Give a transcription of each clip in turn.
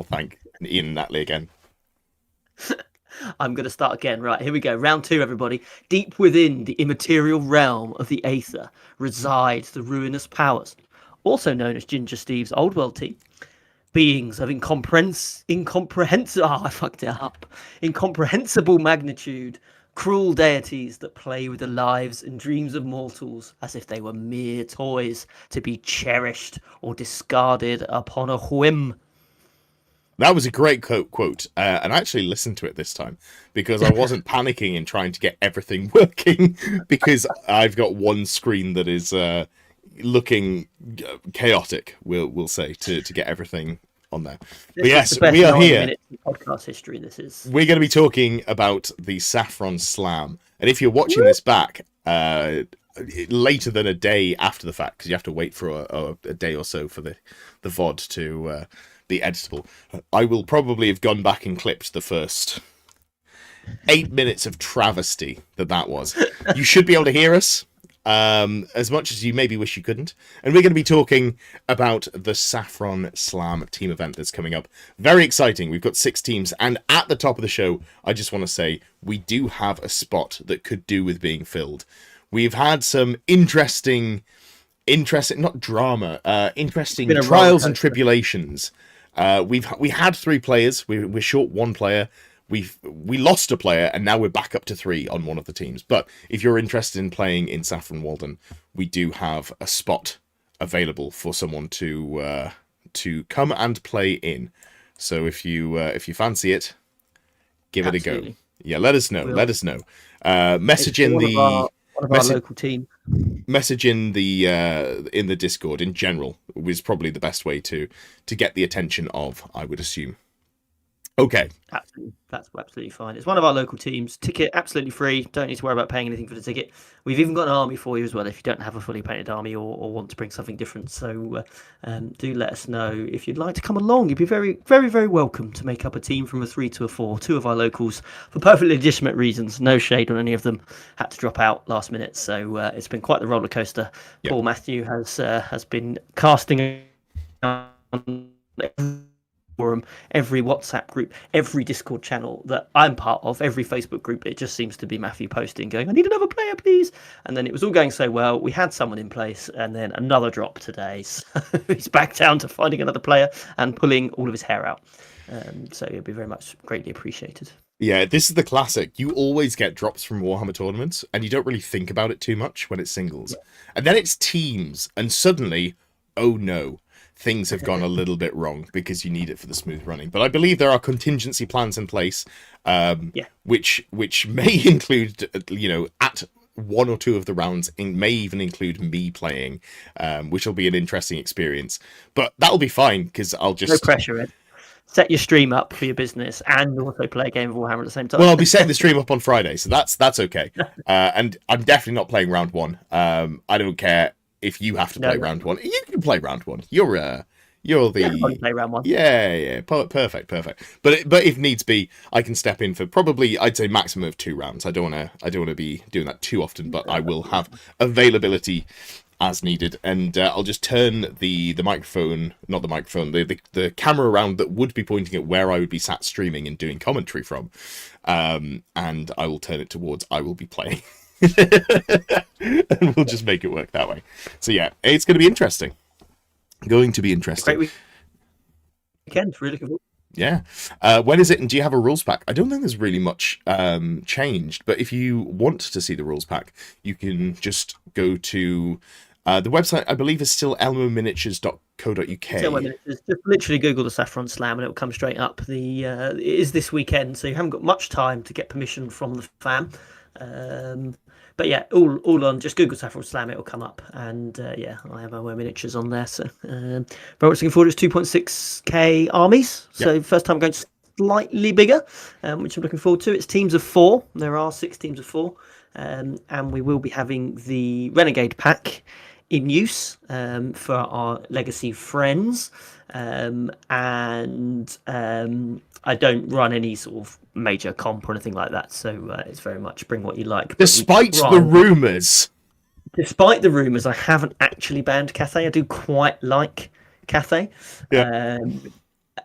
I'll thank Ian and Natalie again. I'm going to start again. Right, here we go. Round 2, everybody. Deep within the immaterial realm of the Aether resides the ruinous powers, also known as Ginger Steve's Old World team. Beings of incomprehensible magnitude, cruel deities that play with the lives and dreams of mortals as if they were mere toys to be cherished or discarded upon a whim. That was a great quote, and I actually listened to it this time because I wasn't panicking and trying to get everything working because I've got one screen that is looking chaotic, we'll say, to get everything on there. But yes, we are here. Podcast history. This is. We're going to be talking about the Saffron Slam, and if you're watching this back later than a day after the fact, because you have to wait for a day or so for the VOD to be editable, I will probably have gone back and clipped the first 8 minutes of travesty that was. You should be able to hear us. As much as you maybe wish you couldn't. And we're going to be talking about the Saffron Slam team event that's coming up. Very exciting. We've got 6 teams, and at the top of the show, I just want to say we do have a spot that could do with being filled. We've had some interesting not drama, interesting trials and tribulations. We had 3 players. We're short 1 player. We lost a player, and now we're back up to 3 on one of the teams. But if you're interested in playing in Saffron Walden, we do have a spot available for someone to come and play in. So if you fancy it, give it a go. Yeah, let us know. Let us know. Message in the one of our local team. Message in the Discord in general was probably the best way to get the attention of, I would assume. Okay. Absolutely. That's absolutely fine. It's one of our local teams. Ticket absolutely free. Don't need to worry about paying anything for the ticket. We've even got an army for you as well if you don't have a fully painted army or want to bring something different. So do let us know if you'd like to come along. You'd be very, very, very welcome to make up a team from a 3 to a 4. 2 of our locals, for perfectly legitimate reasons. No shade on any of them. Had to drop out last minute. So it's been quite the roller coaster. Yep. Paul Matthew has been casting on forum, every WhatsApp group, every Discord channel that I'm part of, every Facebook group. It just seems to be Matthew posting, going, I need another player, please. And then it was all going so well. We had someone in place, and then another drop today. So he's back down to finding another player and pulling all of his hair out. So it'd be very much greatly appreciated. Yeah, this is the classic. You always get drops from Warhammer tournaments, and you don't really think about it too much when it's singles. Yeah. And then it's teams, and suddenly, oh no, things have gone a little bit wrong because you need it for the smooth running. But I believe there are contingency plans in place, which may include, at 1 or 2 of the rounds, may even include me playing, which will be an interesting experience. But that'll be fine because I'll just... No pressure, Ed. Set your stream up for your business and also play a game of Warhammer at the same time. Well, I'll be setting the stream up on Friday, so that's okay. And I'm definitely not playing round 1. I don't care if you have to play round 1. You can play round 1. You're the play round 1. Yeah, perfect. But if needs be, I can step in for probably, I'd say, maximum of 2 rounds. I don't want to be doing that too often, but I will have availability as needed, and I'll just turn the microphone, not the microphone, the camera around that would be pointing at where I would be sat streaming and doing commentary from, and I will turn it towards I will be playing. And we'll just make it work that way. So yeah, it's going to be interesting. Great weekend, really good. Yeah. When is it, and do you have a rules pack? I don't think there's really much changed, but if you want to see the rules pack, you can just go to the website. I believe is still elmominiatures.co.uk. Just literally Google the Saffron Slam and it'll come straight up. It is this weekend, so you haven't got much time to get permission from the fam. But yeah, all on, just Google Saffron Slam, it'll come up. And I have our miniatures on there. So very much looking forward to 2.6k armies. So first time going slightly bigger, which I'm looking forward to. It's teams of 4. There are 6 teams of 4. And we will be having the Renegade pack in use for our legacy friends. I don't run any sort of major comp or anything like that, so it's very much bring what you like. Despite the rumours, I haven't actually banned Cathay. I do quite like Cathay. Yeah.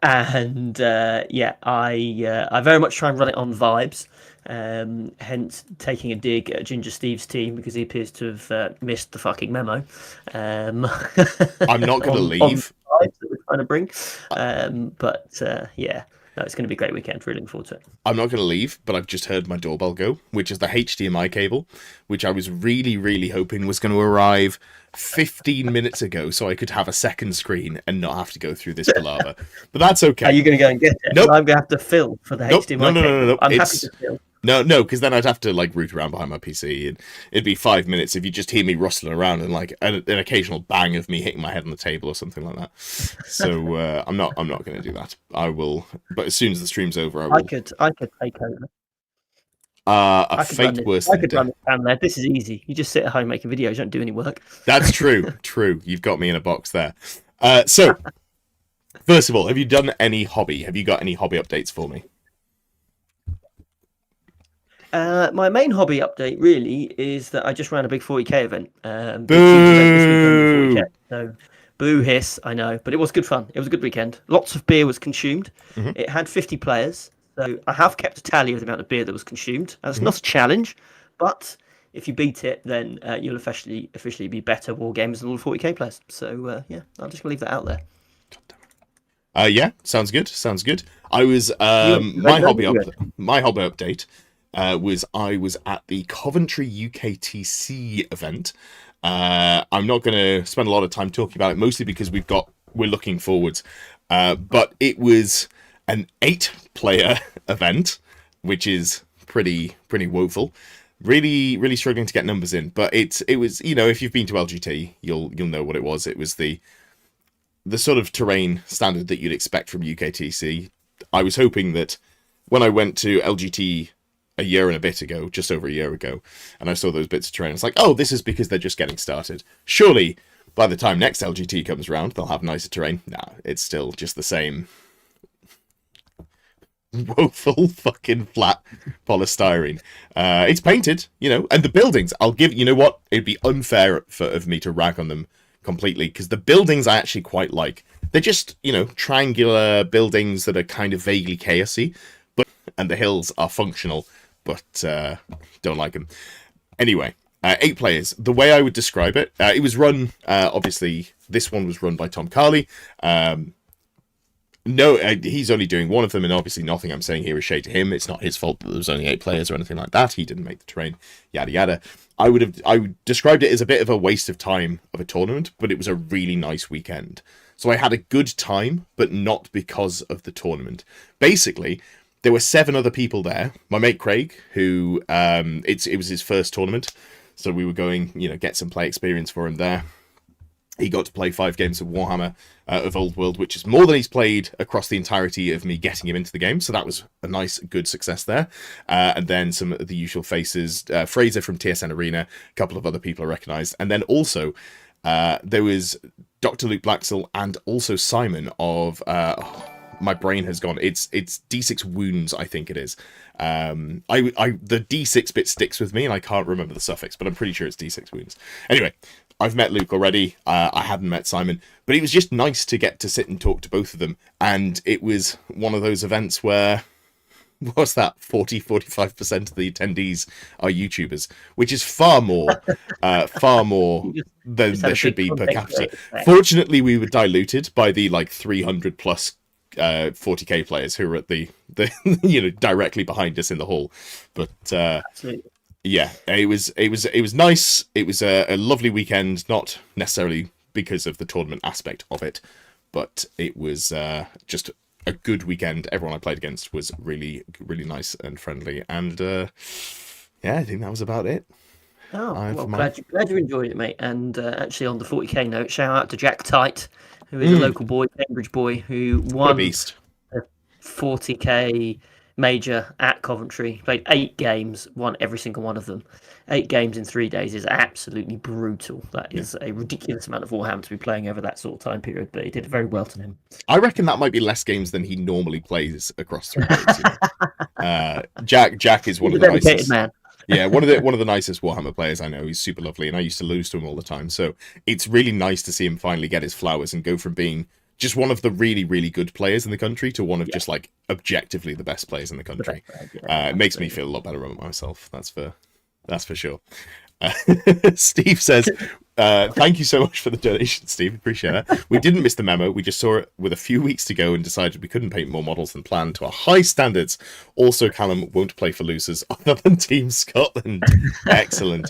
And I very much try and run it on vibes. Hence taking a dig at Ginger Steve's team because he appears to have missed the fucking memo. I'm not going to on leave. the vibes that we're trying to bring. No, it's going to be a great weekend. Really looking forward to it. I'm not going to leave, but I've just heard my doorbell go, which is the HDMI cable, which I was really, really hoping was going to arrive 15 minutes ago so I could have a second screen and not have to go through this palaver. But that's okay. Are you going to go and get it? Nope. I'm going to have to fill for the HDMI cable. No. I'm happy to fill. No, because then I'd have to like root around behind my PC, and it'd be 5 minutes if you just hear me rustling around and like an occasional bang of me hitting my head on the table or something like that. So I'm not going to do that. I will, but as soon as the stream's over, I will. I could take over. A fate worse than death. Run this. This is easy. You just sit at home making videos. You don't do any work. That's true. True. You've got me in a box there. So, first of all, have you done any hobby? Have you got any hobby updates for me? My main hobby update really is that I just ran a big 40k event. Boo! This weekend, so boo hiss, I know, but it was good fun. It was a good weekend. Lots of beer was consumed. Mm-hmm. It had 50 players, so I have kept a tally of the amount of beer that was consumed. That's not a challenge, but if you beat it, then you'll officially be better war gamers than all the 40k players. So I'm just gonna leave that out there. Yeah, sounds good. I was my hobby update. Was I was at the Coventry UKTC event. I'm not going to spend a lot of time talking about it, mostly because we're looking forwards. But it was an 8-player event, which is pretty woeful. Really, really struggling to get numbers in. But it was, if you've been to LGT, you'll know what it was. It was the sort of terrain standard that you'd expect from UKTC. I was hoping that when I went to LGT a year and a bit ago, just over a year ago, and I saw those bits of terrain, it's like, oh, this is because they're just getting started. Surely, by the time next LGT comes around, they'll have nicer terrain. Nah, it's still just the same woeful fucking flat polystyrene. It's painted, and the buildings, I'll give, you know what? It'd be unfair of me to rag on them completely, because the buildings I actually quite like. They're just, triangular buildings that are kind of vaguely chaosy, and the hills are functional, but don't like them. Anyway, 8 players. The way I would describe it, it was run, obviously, this one was run by Tom Carley. He's only doing one of them, and obviously nothing I'm saying here is shade to him. It's not his fault that there was only 8 players or anything like that. He didn't make the terrain, yada yada. I would described it as a bit of a waste of time of a tournament, but it was a really nice weekend. So I had a good time, but not because of the tournament. Basically, there were 7 other people there. My mate Craig, who it was his first tournament, so we were going, get some play experience for him there. He got to play 5 games of Warhammer of Old World, which is more than he's played across the entirety of me getting him into the game. So that was a nice, good success there. And then some of the usual faces, Fraser from TSN Arena, a couple of other people I recognised. And then also there was Dr. Luke Blaxell and also Simon of... my brain has gone. It's D6 Wounds, I think it is. The D6 bit sticks with me, and I can't remember the suffix, but I'm pretty sure it's D6 Wounds. Anyway, I've met Luke already. I hadn't met Simon, but it was just nice to get to sit and talk to both of them. And it was one of those events where, what's that, 45% of the attendees are YouTubers, which is far more than there should be per capita. Fortunately, we were diluted by the 300 plus 40k players who were at the directly behind us in the hall. But yeah, it was nice. It was a lovely weekend, not necessarily because of the tournament aspect of it, but it was just a good weekend. Everyone I played against was really, really nice and friendly, and I think that was about it. Oh, well, glad you enjoyed it, mate. And actually, on the 40k note, shout out to Jack Tight, who is a local boy, Cambridge boy, who won a 40k major at Coventry. Played 8 games, won every single one of them. 8 games in 3 days is absolutely brutal. That is a ridiculous amount of Warhammer to be playing over that sort of time period, but he did very well to him. I reckon that might be less games than he normally plays across 3 days. Jack is one of the nicest. Man. Yeah, one of the nicest Warhammer players I know. He's super lovely, and I used to lose to him all the time. So it's really nice to see him finally get his flowers and go from being just one of the really, really good players in the country to one of Yeah, just like objectively the best players in the the country. best player, yeah, It makes me absolutely. feel a lot better about myself. That's for sure. Uh, Steve says, thank you so much for the donation, Steve. Appreciate that. We didn't miss the memo. We just saw it with a few weeks to go and decided we couldn't paint more models than planned to our high standards. Also, Callum won't play for losers other than Team Scotland. Excellent.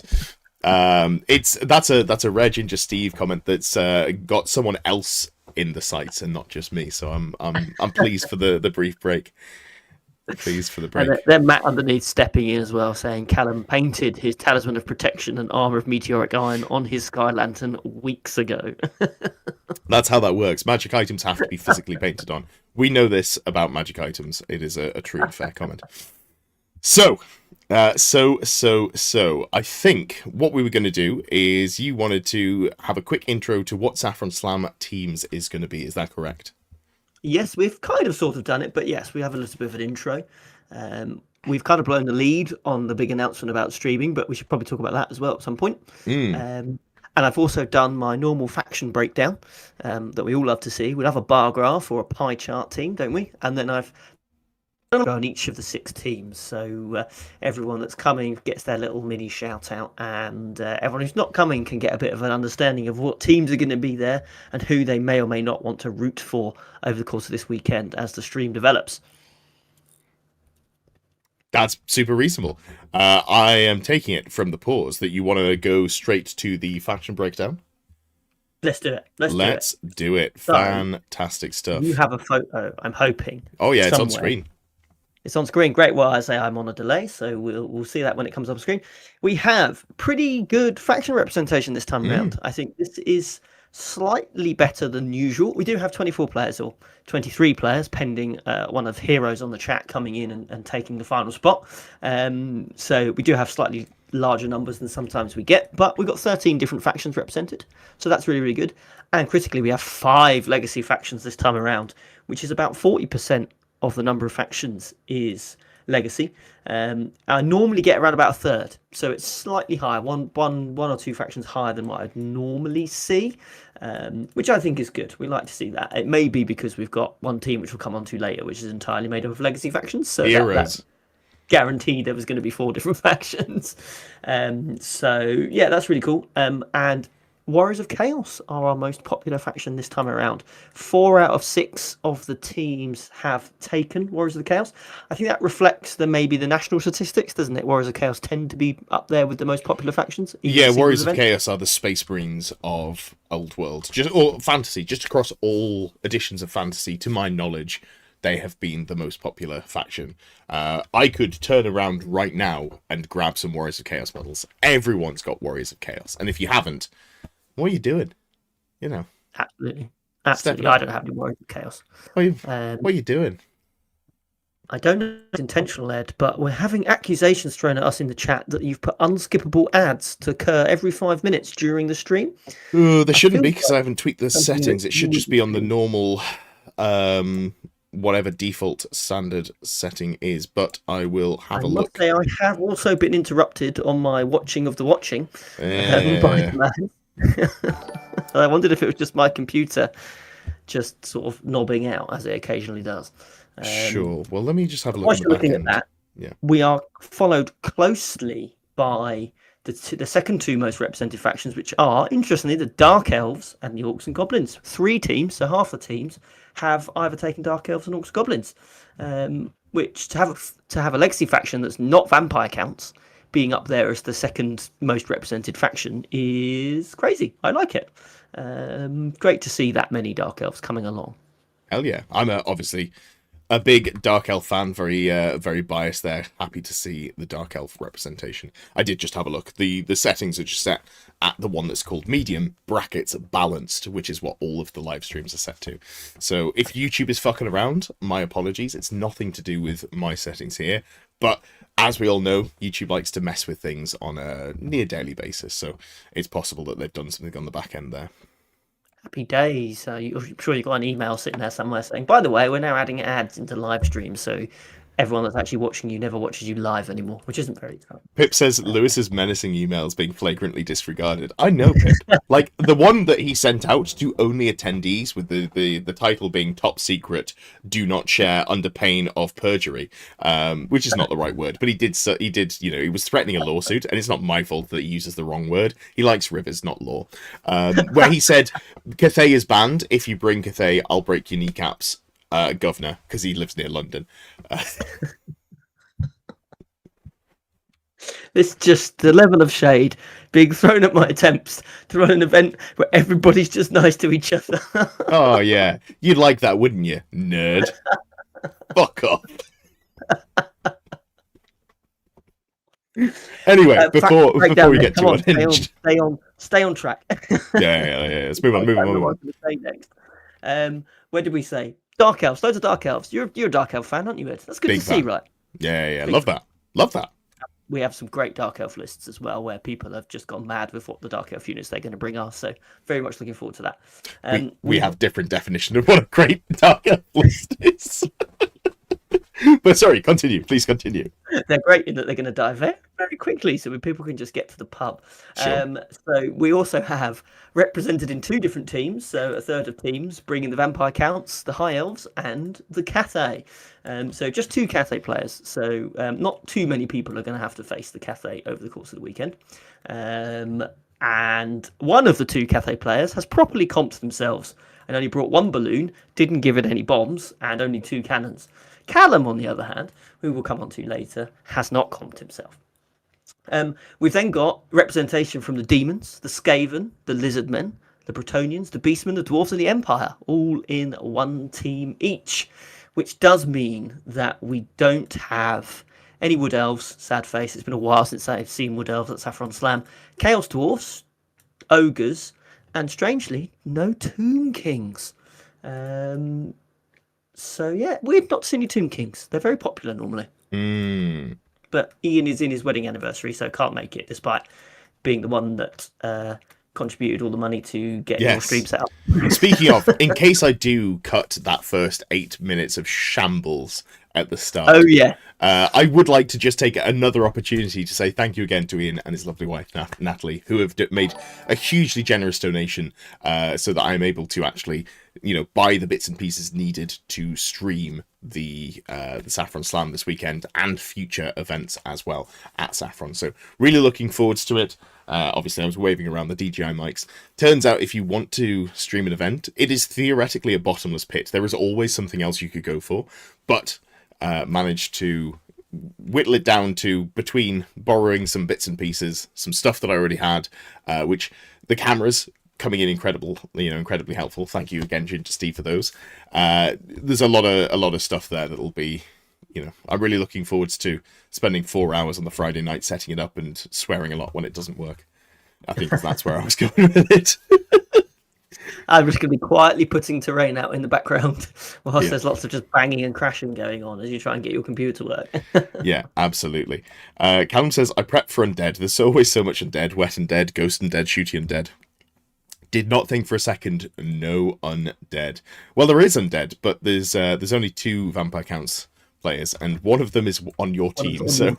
That's a Reg Ginger Steve comment that's got someone else in the site and not just me. So I'm pleased for the brief break. Pleased for the break. And then Matt underneath stepping in as well, saying Callum painted his talisman of protection and armor of meteoric iron on his sky lantern weeks ago. That's how that works. Magic items have to be physically painted on. We know this about magic items. It is a true and fair comment. So, I think what we were going to do is you wanted to have a quick intro to what Saffron Slam Teams is going to be. Is that correct? Yes, we've kind of sort of done it, but yes, we have a little bit of an intro. We've kind of blown the lead on the big announcement about streaming, but we should probably talk about that as well at some point. And I've also done my normal faction breakdown that we all love to see. We'll have a bar graph or a pie chart team, don't we? And then I've on each of the 6 teams, so everyone that's coming gets their little mini shout out, and everyone who's not coming can get a bit of an understanding of what teams are going to be there and who they may or may not want to root for over the course of this weekend as the stream develops. That's super reasonable. I am taking it from the pause that you want to go straight to the faction breakdown. Let's do it. Let's do it. So, fantastic stuff. You have a photo, I'm hoping. Oh yeah, it's somewhere. on screen. It's on screen. Great. Well, I say I'm on a delay, so we'll see that when it comes up screen. We have pretty good faction representation this time around. I think this is slightly better than usual. We do have 24 players or 23 players, pending one of Heroes on the chat coming in and taking the final spot. So we do have slightly larger numbers than sometimes we get, but we've got 13 different factions represented. So that's really, really good. And critically, we have 5 legacy factions this time around, which is about 40% of the number of factions is legacy. I normally get around about a third, so it's slightly higher, one or two factions higher than what I'd normally see, which I think is good. We like to see that. It may be because we've got one team which we'll come on to later, which is entirely made up of legacy factions, so that's guaranteed there was going to be 4 different factions. So yeah, that's really cool. And Warriors of Chaos are our most popular faction this time around. 4 out of 6 of the teams have taken Warriors of the Chaos. I think that reflects maybe the national statistics, doesn't it? Warriors of Chaos tend to be up there with the most popular factions. Yeah, Warriors of Chaos are the Space Marines of Old World, or Fantasy, just across all editions of Fantasy. To my knowledge, they have been the most popular faction. I could turn around right now and grab some Warriors of Chaos models. Everyone's got Warriors of Chaos, and if you haven't, what are you doing? You know. Absolutely. I don't have any Warriors of Chaos. What are you doing? I don't know if it's intentional, Ed, but we're having accusations thrown at us in the chat that you've put unskippable ads to occur every 5 minutes during the stream. There shouldn't be, because I haven't tweaked the settings. It should just be on the normal, whatever default standard setting is, but I will have a look. I have also been interrupted on my watching of the watching by the man. I wondered if it was just my computer just sort of knobbing out as it occasionally does. Sure. Well, let me just have a look. Whilst you're looking at that, yeah, we are followed closely by the second 2 most represented factions, which are, interestingly, the Dark Elves and the Orcs and Goblins. 3 teams, so half the teams, have either taken Dark Elves and Orcs and Goblins. Which to have a legacy faction that's not vampire counts being up there as the second most represented faction is crazy. I like it. Great to see that many Dark Elves coming along. Hell yeah. I'm obviously a big Dark Elf fan, very biased there. Happy to see the Dark Elf representation. I did just have a look. The settings are just set at the one that's called medium, brackets balanced, which is what all of the live streams are set to. So if YouTube is fucking around, my apologies. It's nothing to do with my settings here. But as we all know, YouTube likes to mess with things on a near daily basis. So it's possible that they've done something on the back end there. Happy days. I'm sure you've got an email sitting there somewhere saying, by the way, we're now adding ads into live streams, so everyone that's actually watching you never watches you live anymore, which isn't very exciting. Pip says Lewis's menacing emails being flagrantly disregarded. I know, Pip. Like the one that he sent out to only attendees with the title being top secret, do not share under pain of perjury, which is not the right word, but he did, he was threatening a lawsuit, and it's not my fault that he uses the wrong word. He likes rivers, not law. Where he said, Cathay is banned. If you bring Cathay, I'll break your kneecaps, governor, because he lives near London. It's just the level of shade being thrown at my attempts to run an event where everybody's just nice to each other. Oh, yeah. You'd like that, wouldn't you, nerd? Fuck off. Anyway, before we get too unhinged. Stay on track. Yeah. Let's move on. Next. Where did we say? Dark Elves. Loads of Dark Elves. You're a Dark Elf fan, aren't you, Ed? That's good to see, right? Yeah. Love that. We have some great Dark Elf lists as well, where people have just gone mad with what the Dark Elf units they're going to bring are. So very much looking forward to that. We have different definition of what a great Dark Elf list is. But sorry, please continue. They're great in that they're going to die very, very quickly, so people can just get to the pub. Sure. So we also have represented in 2 different teams, so a third of teams bringing the Vampire Counts, the High Elves, and the Cathay. So just 2 Cathay players. So not too many people are going to have to face the Cathay over the course of the weekend. And one of the 2 Cathay players has properly comped themselves and only brought 1 balloon, didn't give it any bombs, and only 2 cannons. Callum, on the other hand, who we'll come on to later, has not comped himself. We've then got representation from the Demons, the Skaven, the Lizardmen, the Bretonians, the Beastmen, the Dwarves, and the Empire, all in 1 team each, which does mean that we don't have any Wood Elves, sad face, it's been a while since I've seen Wood Elves at Saffron Slam, Chaos Dwarfs, Ogres, and strangely, no Tomb Kings. So yeah, weird not to see any Tomb Kings. They're very popular normally. But Ian is in his wedding anniversary, so can't make it, despite being the one that contributed all the money to get your stream set up. Speaking of, in case I do cut that first 8 minutes of shambles at the start. Oh yeah. I would like to just take another opportunity to say thank you again to Ian and his lovely wife Natalie, who have made a hugely generous donation, so that I'm able to actually, buy the bits and pieces needed to stream the Saffron Slam this weekend and future events as well at Saffron. So really looking forward to it. Obviously, I was waving around the DJI mics. Turns out if you want to stream an event, it is theoretically a bottomless pit. There is always something else you could go for, but managed to whittle it down to between borrowing some bits and pieces, some stuff that I already had, which the cameras coming in incredibly helpful. Thank you again, Ginger Steve, for those. There's a lot of stuff there that'll be, I'm really looking forward to spending 4 hours on the Friday night setting it up and swearing a lot when it doesn't work. I think that's where I was going with it. I'm just going to be quietly putting terrain out in the background whilst there's lots of just banging and crashing going on as you try and get your computer to work. Yeah, absolutely. Callum says, I prep for Undead. There's always so much Undead. Wet Undead, Ghost Undead, Shooty Undead. Did not think for a second, no Undead. Well, there is Undead, but there's only 2 Vampire Counts players, and one of them is on your team. So.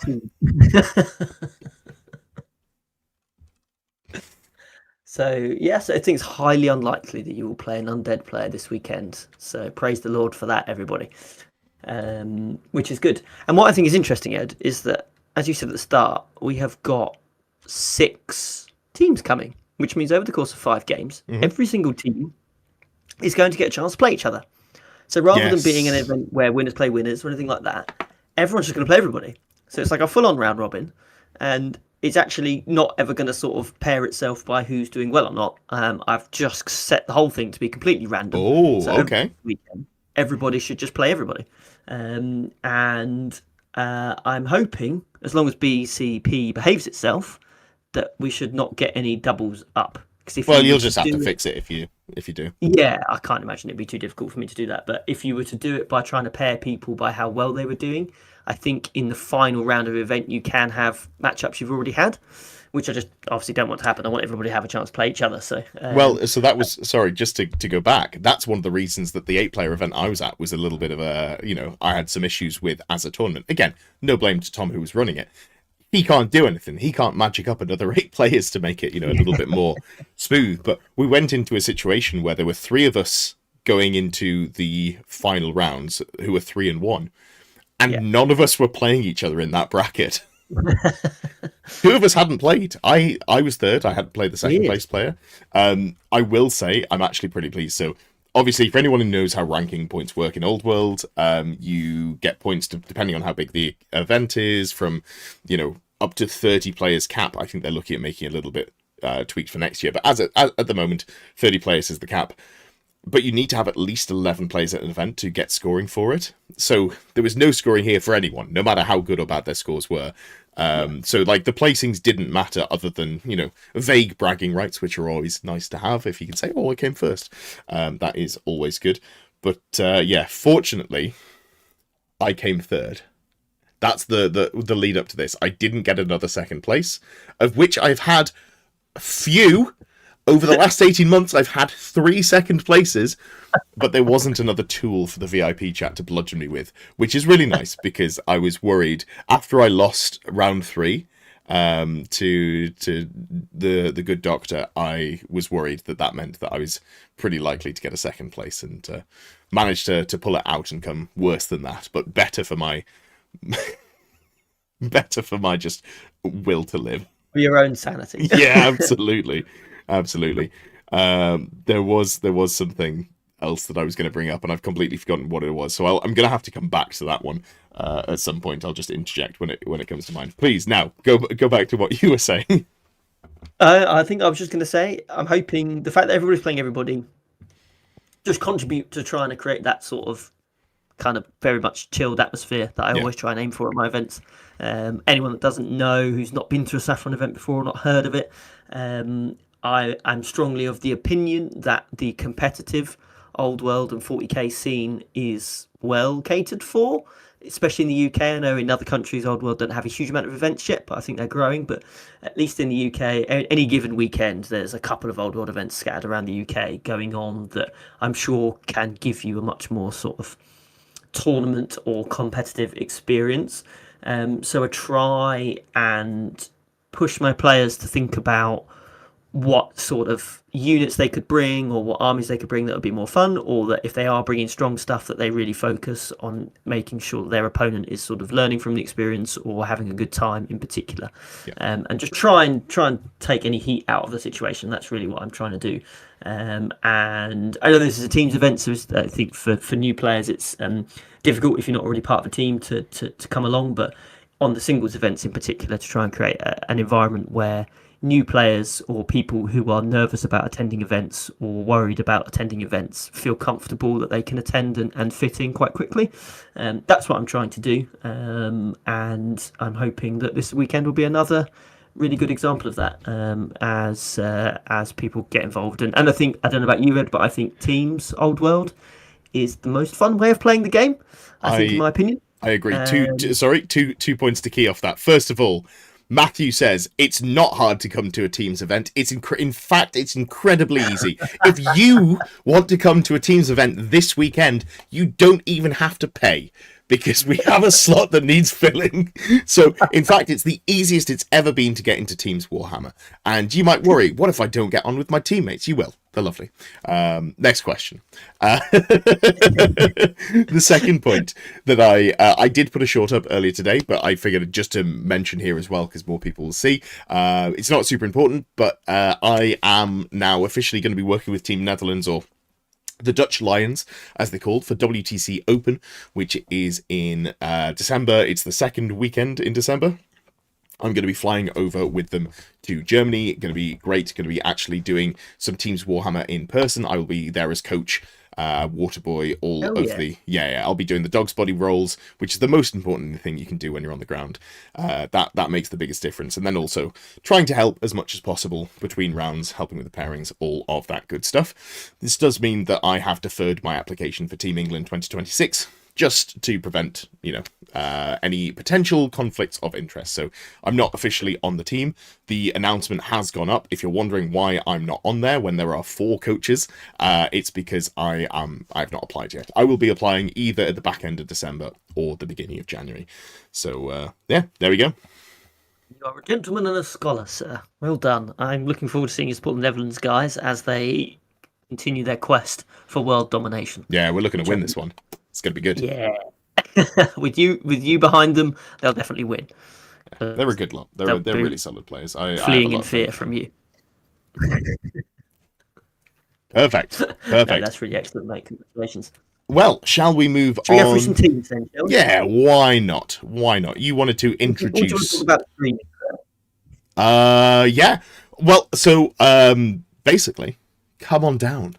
So, yes, I think it's highly unlikely that you will play an Undead player this weekend. So, praise the Lord for that, everybody. Which is good. And what I think is interesting, Ed, is that, as you said at the start, we have got 6 teams coming, which means over the course of 5 games, every single team is going to get a chance to play each other. So, rather than being an event where winners play winners or anything like that, everyone's just going to play everybody. So, it's like a full-on round robin. And it's actually not ever going to sort of pair itself by who's doing well or not. I've just set the whole thing to be completely random. Oh, so okay. Everybody should just play everybody. And I'm hoping, as long as BCP behaves itself, that we should not get any doubles up. You'll just have to fix it if you do. Yeah, I can't imagine it'd be too difficult for me to do that. But if you were to do it by trying to pair people by how well they were doing, I think in the final round of the event you can have matchups you've already had, which I just obviously don't want to happen. I want everybody to have a chance to play each other. So Well, so that was, sorry, just to go back, that's one of the reasons that the 8-player event I was at was a little bit of a, I had some issues with as a tournament. Again, no blame to Tom who was running it. He can't do anything. He can't magic up another 8 players to make it, a little bit more smooth. But we went into a situation where there were 3 of us going into the final rounds who were 3-1, and none of us were playing each other in that bracket. 2 of us hadn't played. I was third. I hadn't played the second place player. I will say I'm actually pretty pleased. So obviously, for anyone who knows how ranking points work in Old World, you get points depending on how big the event is, from up to 30 players cap. I think they're looking at making a little bit tweaked for next year, but at the moment 30 players is the cap. But you need to have at least 11 players at an event to get scoring for it. So there was no scoring here for anyone, no matter how good or bad their scores were. So like the placings didn't matter, other than, vague bragging rights, which are always nice to have. If you can say, oh, I came first, that is always good. But fortunately, I came third. That's the lead up to this. I didn't get another second place, of which I've had a few. Over the last 18 months, I've had 3 second places, but there wasn't another tool for the VIP chat to bludgeon me with, which is really nice, because I was worried after I lost round 3 to the good doctor. I was worried that meant that I was pretty likely to get a second place, and managed to pull it out and come worse than that, but better for my just will to live. For your own sanity. Yeah, absolutely. There was something else that I was going to bring up, and I've completely forgotten what it was. So I'm going to have to come back to that one at some point. I'll just interject when it comes to mind. Please, now go back to what you were saying. I think I was just going to say, I'm hoping the fact that everybody's playing everybody just contribute to trying to create that sort of kind of very much chilled atmosphere that I always try and aim for at my events. Anyone that doesn't know, who's not been to a Saffron event before or not heard of it, I am strongly of the opinion that the competitive Old World and 40k scene is well catered for, especially in the UK. I know in other countries Old World don't have a huge amount of events yet, but I think they're growing. But at least in the UK, any given weekend, there's a couple of Old World events scattered around the UK going on that I'm sure can give you a much more sort of tournament or competitive experience. So I try and push my players to think about what sort of units they could bring, or what armies they could bring that would be more fun, or that if they are bringing strong stuff, that they really focus on making sure that their opponent is sort of learning from the experience or having a good time in particular. And just try and take any heat out of the situation. That's really what I'm trying to do. And I know this is a teams event, so I think for new players it's difficult if you're not already part of a team to come along, but on the singles events in particular, to try and create an environment where new players or people who are nervous about attending events or worried about attending events feel comfortable that they can attend and fit in quite quickly. That's what I'm trying to do, and I'm hoping that this weekend will be another really good example of that, as people get involved. And I think, I don't know about you, Ed, but I think Teams Old World is the most fun way of playing the game, I think, in my opinion. I agree. Two points to key off that. First of all, Matthew says it's not hard to come to a Teams event. In fact, it's incredibly easy. If you want to come to a Teams event this weekend, you don't even have to pay, because we have a slot that needs filling. So, in fact, it's the easiest it's ever been to get into Teams Warhammer. And you might worry, what if I don't get on with my teammates? You will. They're lovely. Next question. The second point that I did put a short up earlier today, but I figured just to mention here as well, because more people will see. It's not super important, but I am now officially going to be working with Team Netherlands, or the Dutch Lions, as they're called, for WTC Open, which is in December. It's the second weekend in December. I'm going to be flying over with them to Germany. Going to be great. Going to be actually doing some Teams Warhammer in person. I will be there as coach, Waterboy, I'll be doing the dog's body rolls, which is the most important thing you can do when you're on the ground. That makes the biggest difference. And then also trying to help as much as possible between rounds, helping with the pairings, all of that good stuff. This does mean that I have deferred my application for Team England 2026 just to prevent, any potential conflicts of interest. So I'm not officially on the team. The announcement has gone up. If you're wondering why I'm not on there when there are 4 coaches, it's because I've not applied yet. I will be applying either at the back end of December or the beginning of January. So yeah, there we go. You are a gentleman and a scholar, sir. Well done. I'm looking forward to seeing you support the Netherlands guys as they continue their quest for world domination. Yeah, we're looking to win this one. It's going to be good. Yeah. with you behind them, they'll definitely win. Yeah, they're a good lot. They're really solid players. Fleeing in fear from you. Perfect. No, that's really excellent, mate. Congratulations. Well, shall we move Should we on? go through some teams then, shall we? Yeah, why not? Why not? You wanted to introduce. What do you want to talk about streaming? Yeah. Well, so basically, come on down.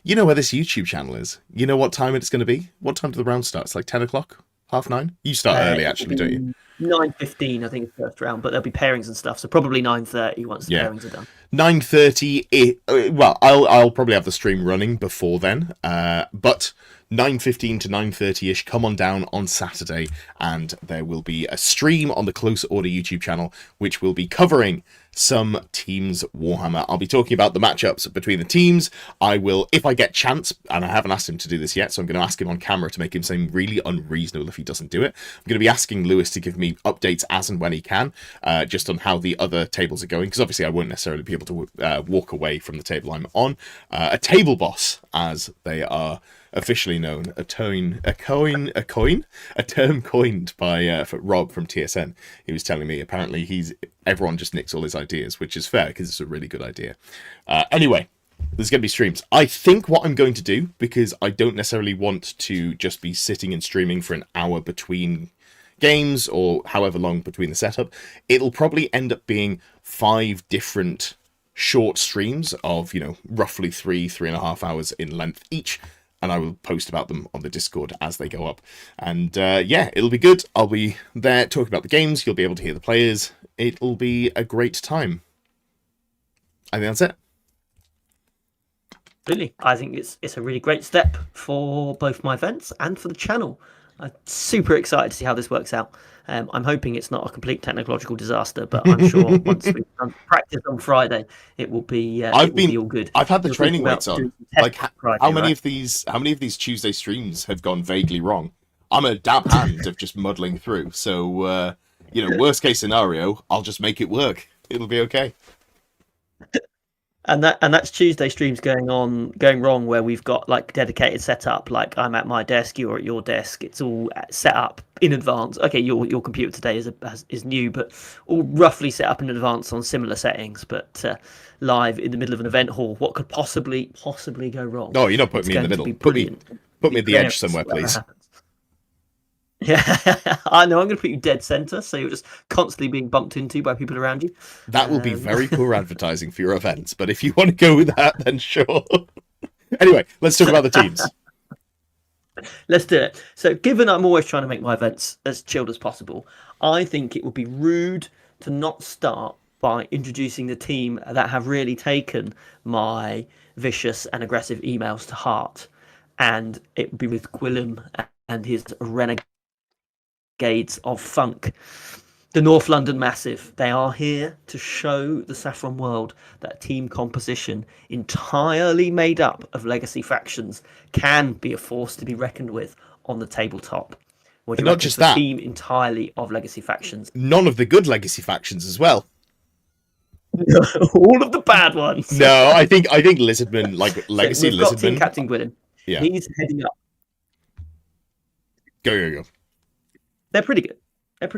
You know where this YouTube channel is. You know what time it's going to be. What time do the round start? It's like 10 o'clock, 9:30. You start early, actually, don't you? 9:15, I think, is first round, but there'll be pairings and stuff. So probably 9:30 once the pairings are done. 9:30. Well, I'll probably have the stream running before then. But 9:15 to 9:30ish. Come on down on Saturday, and there will be a stream on the Close Order YouTube channel, which will be covering some teams Warhammer. I'll be talking about the matchups between the teams. I will, if I get chance, and I haven't asked him to do this yet, so I'm going to ask him on camera to make him seem really unreasonable if he doesn't do it. I'm going to be asking Lewis to give me updates as and when he can, just on how the other tables are going, because obviously I won't necessarily be able to walk away from the table I'm on. A table boss, as they are officially known, a term coined by Rob from TSN. He was telling me apparently everyone just nicks all his ideas, which is fair because it's a really good idea. Anyway, there's going to be streams. I think what I'm going to do, because I don't necessarily want to just be sitting and streaming for an hour between games or however long between the setup, it'll probably end up being 5 different short streams of, roughly 3.5 hours in length each. And I will post about them on the Discord as they go up. And yeah, it'll be good. I'll be there talking about the games. You'll be able to hear the players. It'll be a great time. I think that's it. Really, I think it's a really great step for both my events and for the channel. I'm super excited to see how this works out. I'm hoping it's not a complete technological disaster, but I'm sure once we've done practice on Friday, it will be. Be all good. I've had the training weights on. Like Friday, how many of these Tuesday streams have gone vaguely wrong? I'm a dab hand of just muddling through. So worst case scenario, I'll just make it work. It'll be okay. And that's Tuesday streams going wrong where we've got like dedicated setup, like I'm at my desk, you're at your desk. It's all set up in advance. Okay, your computer today is new, but all roughly set up in advance on similar settings, but live in the middle of an event hall. What could possibly go wrong? No, you're not putting me in the middle. Put me at the edge somewhere, please. Yeah, I know. I'm going to put you dead center, so you're just constantly being bumped into by people around you. That will be very poor advertising for your events, but if you want to go with that, then sure. Anyway, let's talk about the teams. Let's do it. So, given I'm always trying to make my events as chilled as possible, I think it would be rude to not start by introducing the team that have really taken my vicious and aggressive emails to heart, and it would be with Gwillem and his Renegades of Funk. The North London Massive. They are here to show the Saffron world that team composition entirely made up of legacy factions can be a force to be reckoned with on the tabletop. But not just that. Team entirely of legacy factions. None of the good legacy factions as well. All of the bad ones. No, I think Lizardman, like legacy so we've got Lizardman. Team Captain Gwillem. Yeah. He's heading up. Go. They're pretty good. Team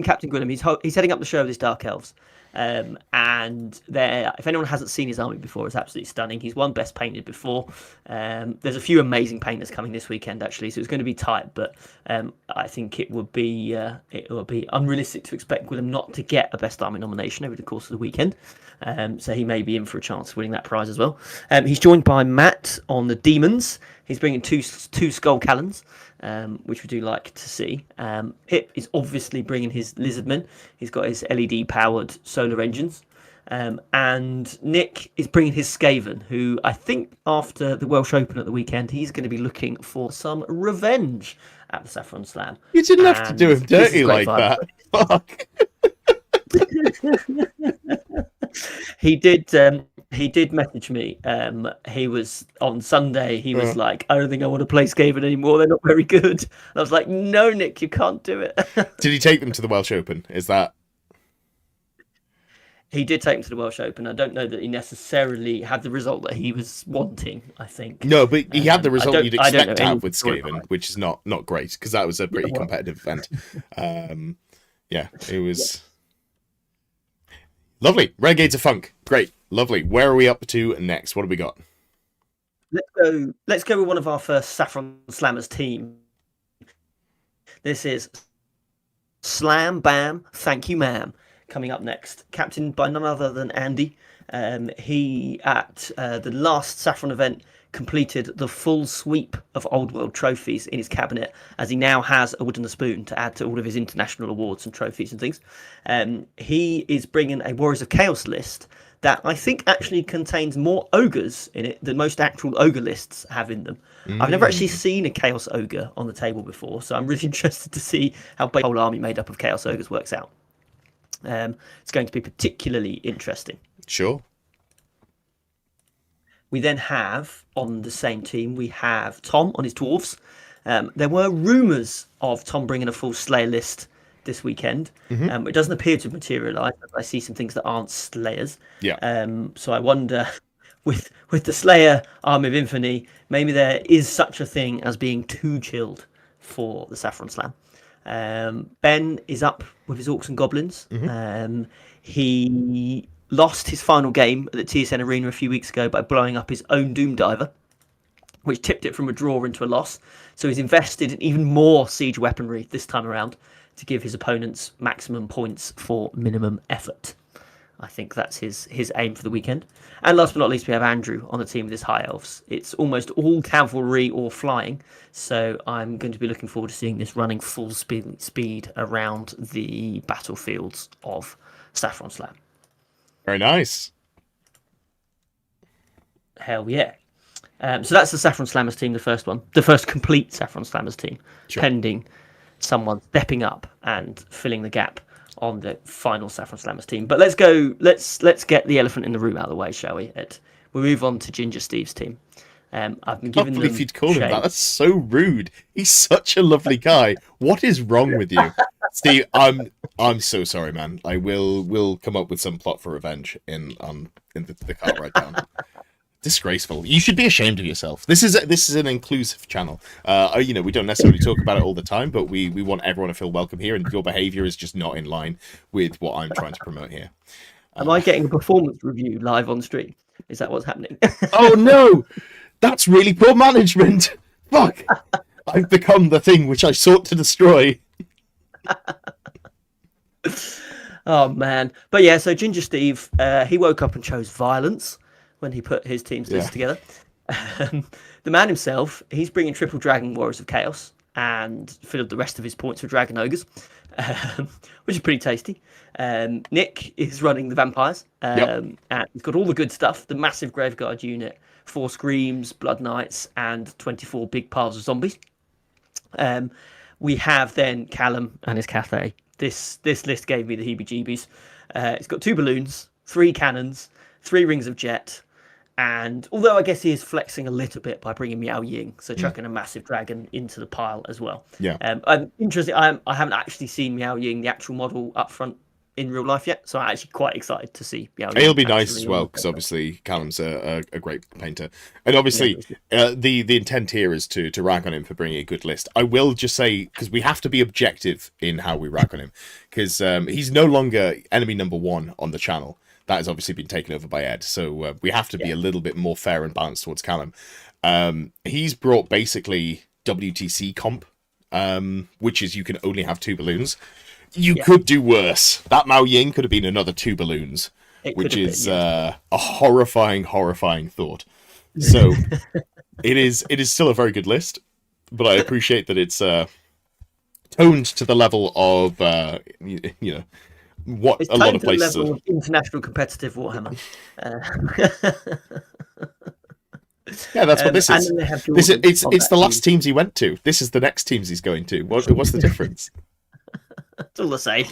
Captain Gwillem. He's heading up the show with his Dark Elves, and if anyone hasn't seen his army before, it's absolutely stunning. He's won Best Painted before. There's a few amazing painters coming this weekend actually, so it's going to be tight. But I think it would be unrealistic to expect Gwillem not to get a Best Army nomination over the course of the weekend. So he may be in for a chance of winning that prize as well. He's joined by Matt on the Demons. He's bringing two Skull Callans, which we do like to see. Pip is obviously bringing his Lizardmen. He's got his LED-powered solar engines. And Nick is bringing his Skaven, who I think after the Welsh Open at the weekend, he's going to be looking for some revenge at the Saffron Slam. You didn't have to do him This is dirty great like vibes. that. Fuck. He did. He did message me. He was on Sunday. He was like, "I don't think I want to play Skaven anymore. They're not very good." And I was like, "No, Nick, you can't do it." Did he take them to the Welsh Open? Is that? He did take him to the Welsh Open. I don't know that he necessarily had the result that he was wanting. I think No, but he had the result you'd I don't expect know to have any with story Skaven, behind it. which is not great because that was a pretty well. competitive event. Yeah, it was lovely. Renegades of Funk, great, lovely. Where are we up to next? What have we got? Let's go with one of our first Saffron Slammers team. This is Slam Bam, Thank You Ma'am. Coming up next, captained by none other than Andy. He, at the last Saffron event, completed the full sweep of Old World trophies in his cabinet, as he now has a wooden spoon to add to all of his international awards and trophies and things. He is bringing a Warriors of Chaos list that I think actually contains more ogres in it than most actual ogre lists have in them. I've never actually seen a Chaos Ogre on the table before, so I'm really interested to see how the whole army made up of Chaos Ogres works out. It's going to be particularly interesting. Sure. We then have, on the same team, we have Tom on his dwarves. There were rumours of Tom bringing a full Slayer list this weekend. It doesn't appear to have materialised. I see some things that aren't Slayers. Yeah. So I wonder, with the Slayer Army of Infamy, maybe there is such a thing as being too chilled for the Saffron Slam. Ben is up with his Orcs and Goblins. He lost his final game at the TSN Arena a few weeks ago by blowing up his own Doom Diver, which tipped it from a draw into a loss. So he's invested in even more siege weaponry this time around to give his opponents maximum points for minimum effort. I think that's his aim for the weekend. And last but not least, we have Andrew on the team with his High Elves. It's almost all cavalry or flying, so I'm going to be looking forward to seeing this running full speed around the battlefields of Saffron Slam. Very nice. Hell yeah. So that's the Saffron Slammers team, the first one. The first complete Saffron Slammers team, Sure. pending someone stepping up and filling the gap on the final Saffron Slammers team. But let's get the elephant in the room out of the way, shall we, Ed? We move on to Ginger Steve's team. I've been giving I can't them believe you'd call him shade. that. That's so rude. He's such a lovely guy. What is wrong with you, Steve? I'm so sorry, man. I will come up with some plot for revenge in the cart right down. Disgraceful. You should be ashamed of yourself. This is an inclusive channel. We don't necessarily talk about it all the time, but we want everyone to feel welcome here, and your behaviour is just not in line with what I'm trying to promote here. Am I getting a performance review live on stream? Is that what's happening? Oh no! That's really poor management. Fuck! I've become the thing which I sought to destroy. Oh man. But yeah, so Ginger Steve, he woke up and chose violence when he put his team's list together. The man himself, he's bringing triple dragon Warriors of Chaos and filled the rest of his points with dragon ogres, which is pretty tasty. Nick is running the vampires, and he's got all the good stuff: the massive Graveguard unit, 4 screams, blood knights, and 24 big piles of zombies. We have then Callum and his Cathay. This list gave me the heebie-jeebies. It's got 2 balloons, 3 cannons, 3 rings of jet, and although I guess he is flexing a little bit by bringing Miao Ying, so chucking a massive dragon into the pile as well. Yeah. I'm interested. I haven't actually seen Miao Ying, the actual model, up front in real life yet, so I'm actually quite excited to see Miao Ying. It'll be nice as well, because obviously Callum's a great painter, and obviously the intent here is to rag on him for bringing a good list. I will just say, because we have to be objective in how we rag on him, because he's no longer enemy number 1 on the channel. That has obviously been taken over by Ed, so we have to be a little bit more fair and balanced towards Callum. He's brought basically WTC comp, which is you can only have 2 balloons. You could do worse. That Mao Ying could have been another 2 balloons, which is a horrifying thought. So it is still a very good list, but I appreciate that it's toned to the level of what It's a lot time of to the places level are. of international competitive Warhammer. Uh, Yeah, that's what this and is. then they have This is, Jordan it's on it's that the team. last teams he went to. This is the next teams he's going to. What's the difference? It's all the same.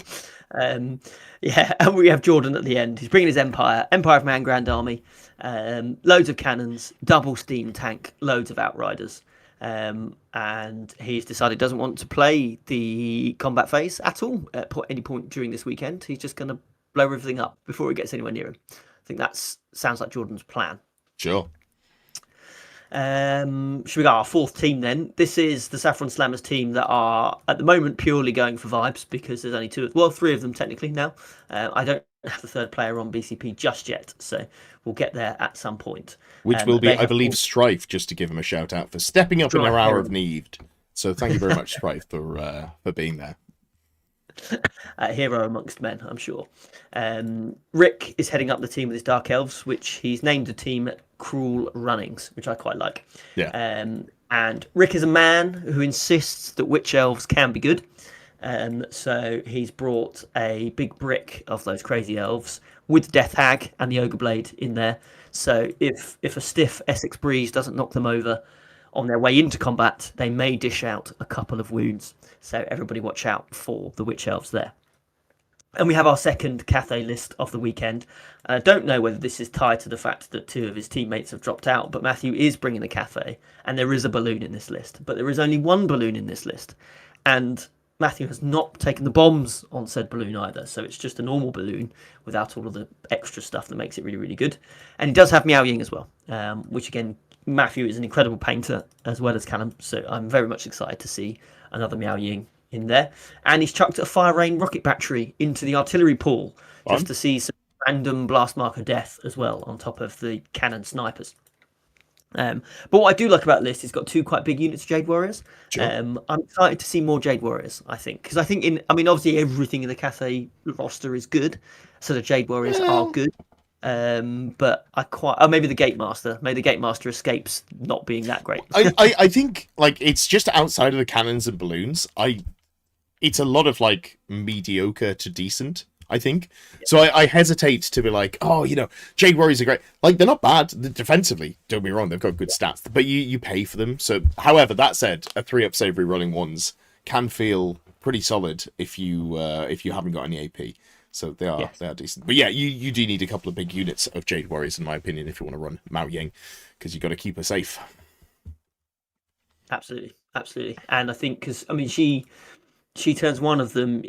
Yeah, and we have Jordan at the end. He's bringing his Empire of Man Grand Army, loads of cannons, double steam tank, loads of outriders. And he's decided he doesn't want to play the combat phase at all at any point during this weekend. He's just going to blow everything up before it gets anywhere near him. I think that sounds like Jordan's plan. Sure. Should we go our fourth team then? This is the Saffron Slammers team that are at the moment purely going for vibes because there's only three of them technically now. I don't have the third player on BCP just yet, so we'll get there at some point. Which will be, I believe, Strife, just to give him a shout out for stepping up in our hour of need. So thank you very much, Strife, for being there. A hero amongst men, I'm sure. Rick is heading up the team with his Dark Elves, which he's named the team Cruel Runnings, which I quite like. Yeah. And Rick is a man who insists that Witch Elves can be good. So he's brought a big brick of those crazy elves with Death Hag and the Ogre Blade in there. So if a stiff Essex breeze doesn't knock them over on their way into combat, they may dish out a couple of wounds. So everybody watch out for the Witch Elves there. And we have our second Cathay list of the weekend. I don't know whether this is tied to the fact that two of his teammates have dropped out, but Matthew is bringing a Cathay, and there is a balloon in this list. But there is only one balloon in this list, and Matthew has not taken the bombs on said balloon either, so it's just a normal balloon without all of the extra stuff that makes it really, really good. And he does have Miao Ying as well, which again, Matthew is an incredible painter as well as Callum, so I'm very much excited to see another Miao Ying in there. And he's chucked a Fire Rain rocket battery into the artillery pool just to see some random blast marker death as well on top of the cannon snipers. But what I do like about the list is got two quite big units of Jade Warriors. Sure. I'm excited to see more Jade Warriors, I think, because I think obviously everything in the Cathay roster is good, so the Jade Warriors are good. But maybe the Gatemaster. Maybe the Gatemaster escapes not being that great. I think like it's just outside of the cannons and balloons. It's a lot of like mediocre to decent, I think. So I hesitate to be like, oh, Jade Warriors are great. Like, they're not bad defensively. Don't be wrong, they've got good stats, but you pay for them. So, however, that said, a 3-up Savory rolling ones can feel pretty solid if you haven't got any AP. So they are decent. But yeah, you do need a couple of big units of Jade Warriors, in my opinion, if you want to run Mao Ying, because you've got to keep her safe. Absolutely. And I think because she turns one of them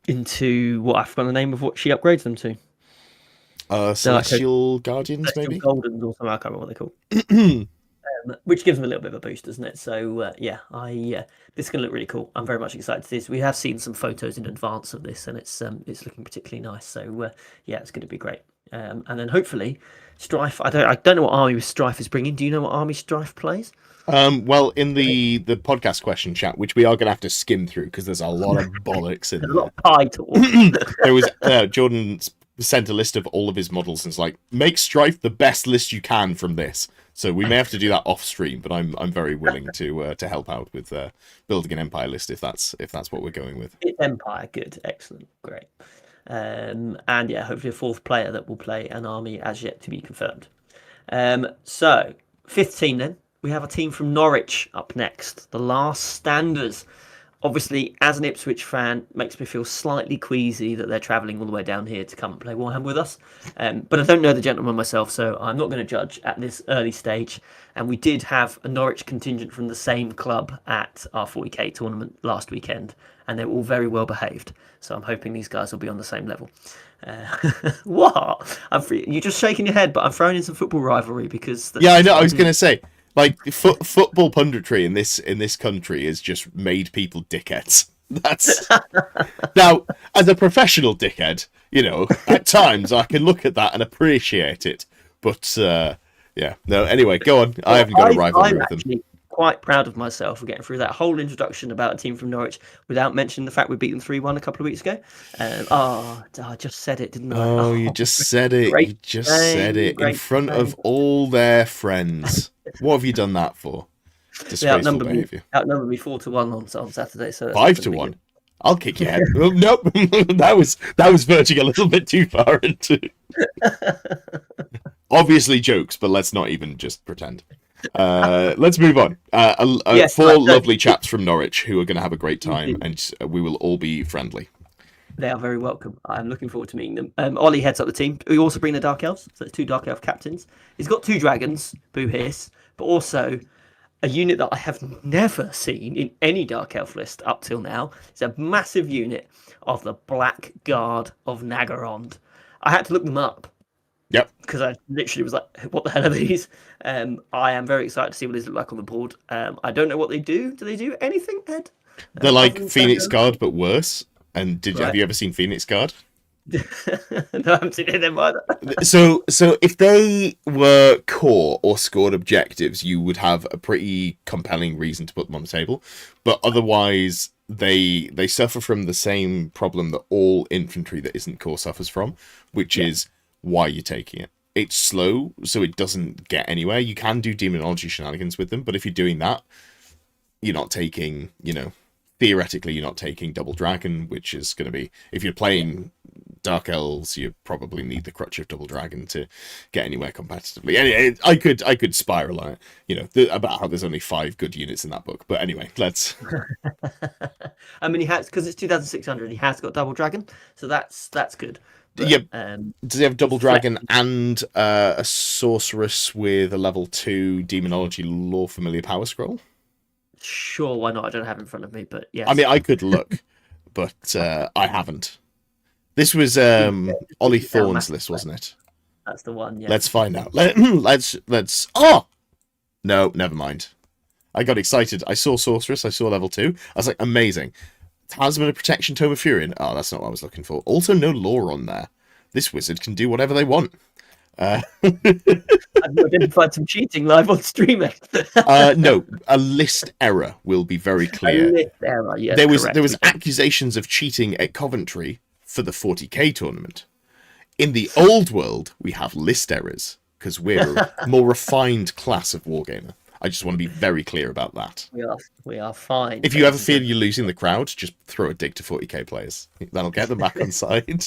into what I forgot the name of what she upgrades them to. Celestial Guardians, Celestial maybe? Goldens or something, I can't remember what they're called. Which gives them a little bit of a boost, doesn't it? So this is going to look really cool. I'm very much excited to see this. We have seen some photos in advance of this, and it's looking particularly nice. So it's going to be great. And then hopefully Strife. I don't know what army Strife is bringing. Do you know what army Strife plays? Well, in the podcast question chat, which we are going to have to skim through because there's a lot of bollocks in there. A lot of pie talk. There was Jordan sent a list of all of his models and it's like, make Strife the best list you can from this. So we may have to do that off stream, but I'm very willing to help out with building an Empire list if that's what we're going with. It's Empire, good, excellent, great. And hopefully a fourth player that will play an army as yet to be confirmed. So fifth team then. We have a team from Norwich up next, the Last Standers. Obviously, as an Ipswich fan, makes me feel slightly queasy that they're travelling all the way down here to come and play Warhammer with us. But I don't know the gentleman myself, so I'm not going to judge at this early stage. And we did have a Norwich contingent from the same club at our 40k tournament last weekend, and they were all very well behaved. So I'm hoping these guys will be on the same level. What? You're just shaking your head, but I'm throwing in some football rivalry because... Yeah, I know. I was going to say... Like football punditry in this country has just made people dickheads. That's now, as a professional dickhead, at times I can look at that and appreciate it. But no. Anyway, go on. I haven't got a rivalry with them. Actually quite proud of myself for getting through that whole introduction about a team from Norwich without mentioning the fact we beat them 3-1 a couple of weeks ago. I just said it, didn't I? Oh, you just said it. You just said it in front of all their friends. What have you done that for? Disgraceful behaviour. Outnumbered me 4-1 on Saturday. So 5-1. I'll kick your head. Oh, nope, that was verging a little bit too far into obviously jokes, but let's not even just pretend. Let's move on. Yes, Four right, so lovely chaps from Norwich who are going to have a great time, and we will all be friendly. they are very welcome. I'm looking forward to meeting them. Ollie heads up the team. We also bring the Dark Elves, so it's 2 Dark Elf captains. He's got 2 dragons, boo hiss, but also a unit that I have never seen in any Dark Elf list up till now. It's a massive unit of the Black Guard of Nagarond. I had to look them up Yep. because I literally was like, what the hell are these? I am very excited to see what these look like on the board. I don't know what they do. Do they do anything, Ed? They're like Phoenix Guard, but worse. And have you ever seen Phoenix Guard? No, I haven't seen any of them either. So if they were core or scored objectives, you would have a pretty compelling reason to put them on the table. But otherwise, they suffer from the same problem that all infantry that isn't core suffers from, which is why you're taking it. It's slow, so it doesn't get anywhere. You can do demonology shenanigans with them, but if you're doing that, you're not taking, theoretically, you're not taking Double Dragon, which is going to be, if you're playing Dark Elves, you probably need the crutch of Double Dragon to get anywhere competitively. Anyway, I could spiral on it, about how there's only 5 good units in that book. But anyway, let's. I mean, he has, because it's 2,600. He has got Double Dragon, so that's good. But, yeah. Does he have Double Dragon and a sorceress with a level 2 Demonology Lore Familiar Power Scroll? Sure, why not? I don't have it in front of me, but yes. I mean, I could look, but I haven't. This was Ollie Thorne's list, wasn't it? That's the one, yeah. Let's find out. Let's. Oh! No, never mind. I got excited. I saw Sorceress. I saw level 2. I was like, amazing. Talisman of Protection, Tome of Fury. Oh, that's not what I was looking for. Also, no lore on there. This wizard can do whatever they want. I've identified some cheating live on streaming. No, a list error will be very clear. A list error, yes, there was accusations of cheating at Coventry for the 40k tournament. In the old world, we have list errors because we're a more refined class of wargamer. I just want to be very clear about that. We are fine. If you ever feel you're losing the crowd, just throw a dig to 40k players. That'll get them back on side.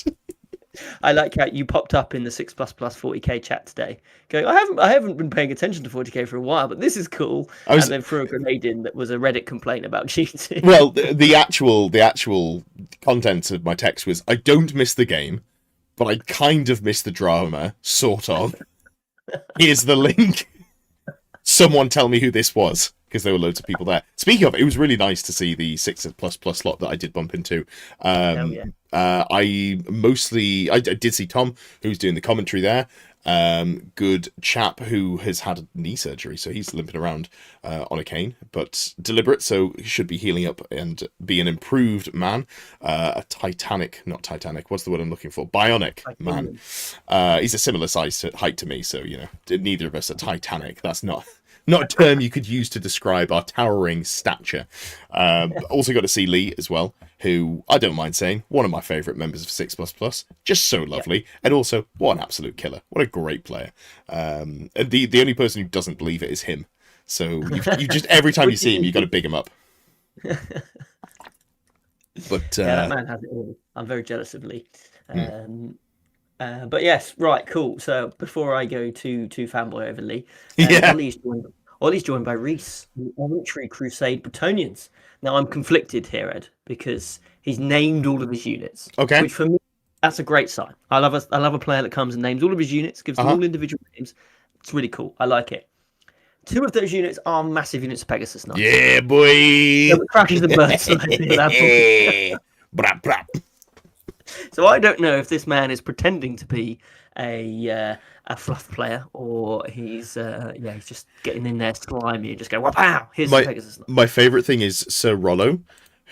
I like how you popped up in the 6++ 40k chat today, going, I haven't been paying attention to 40k for a while, but this is cool. And then threw a grenade in that was a Reddit complaint about cheating. Well, the actual content of my text was, I don't miss the game, but I kind of miss the drama, sort of. Here's the link. Someone tell me who this was, because there were loads of people there. Speaking of, it was really nice to see the 6++ slot that I did bump into. I did see Tom, who's doing the commentary there. Good chap who has had knee surgery, so he's limping around on a cane, but deliberate, so he should be healing up and be an improved man. A not Titanic, what's the word I'm looking for? Bionic man. He's a similar height to me, so, neither of us are Titanic. That's not a term you could use to describe our towering stature. Also got to see Lee as well, who, I don't mind saying, one of my favourite members of 6++. Just so lovely. And also, what an absolute killer. What a great player. And the only person who doesn't believe it is him. So you just, every time you see him, you've got to big him up. But that man has it all. I'm very jealous of Lee. But yes, right, cool. So before I go to fanboy over Lee, Ollie's joined by Reese, the Oratory Crusade Bretonians. Now I'm conflicted here, Ed, because he's named all of his units. Okay. Which for me, that's a great sign. I love a player that comes and names all of his units, gives them all individual names. It's really cool. I like it. 2 of those units are massive units of Pegasus Knights. Yeah, boy. So crashes the bird. So I don't know if this man is pretending to be a fluff player, or he's just getting in there slimy and just go, wow, here's the Pegasus Knight. My favourite thing is Sir Rollo,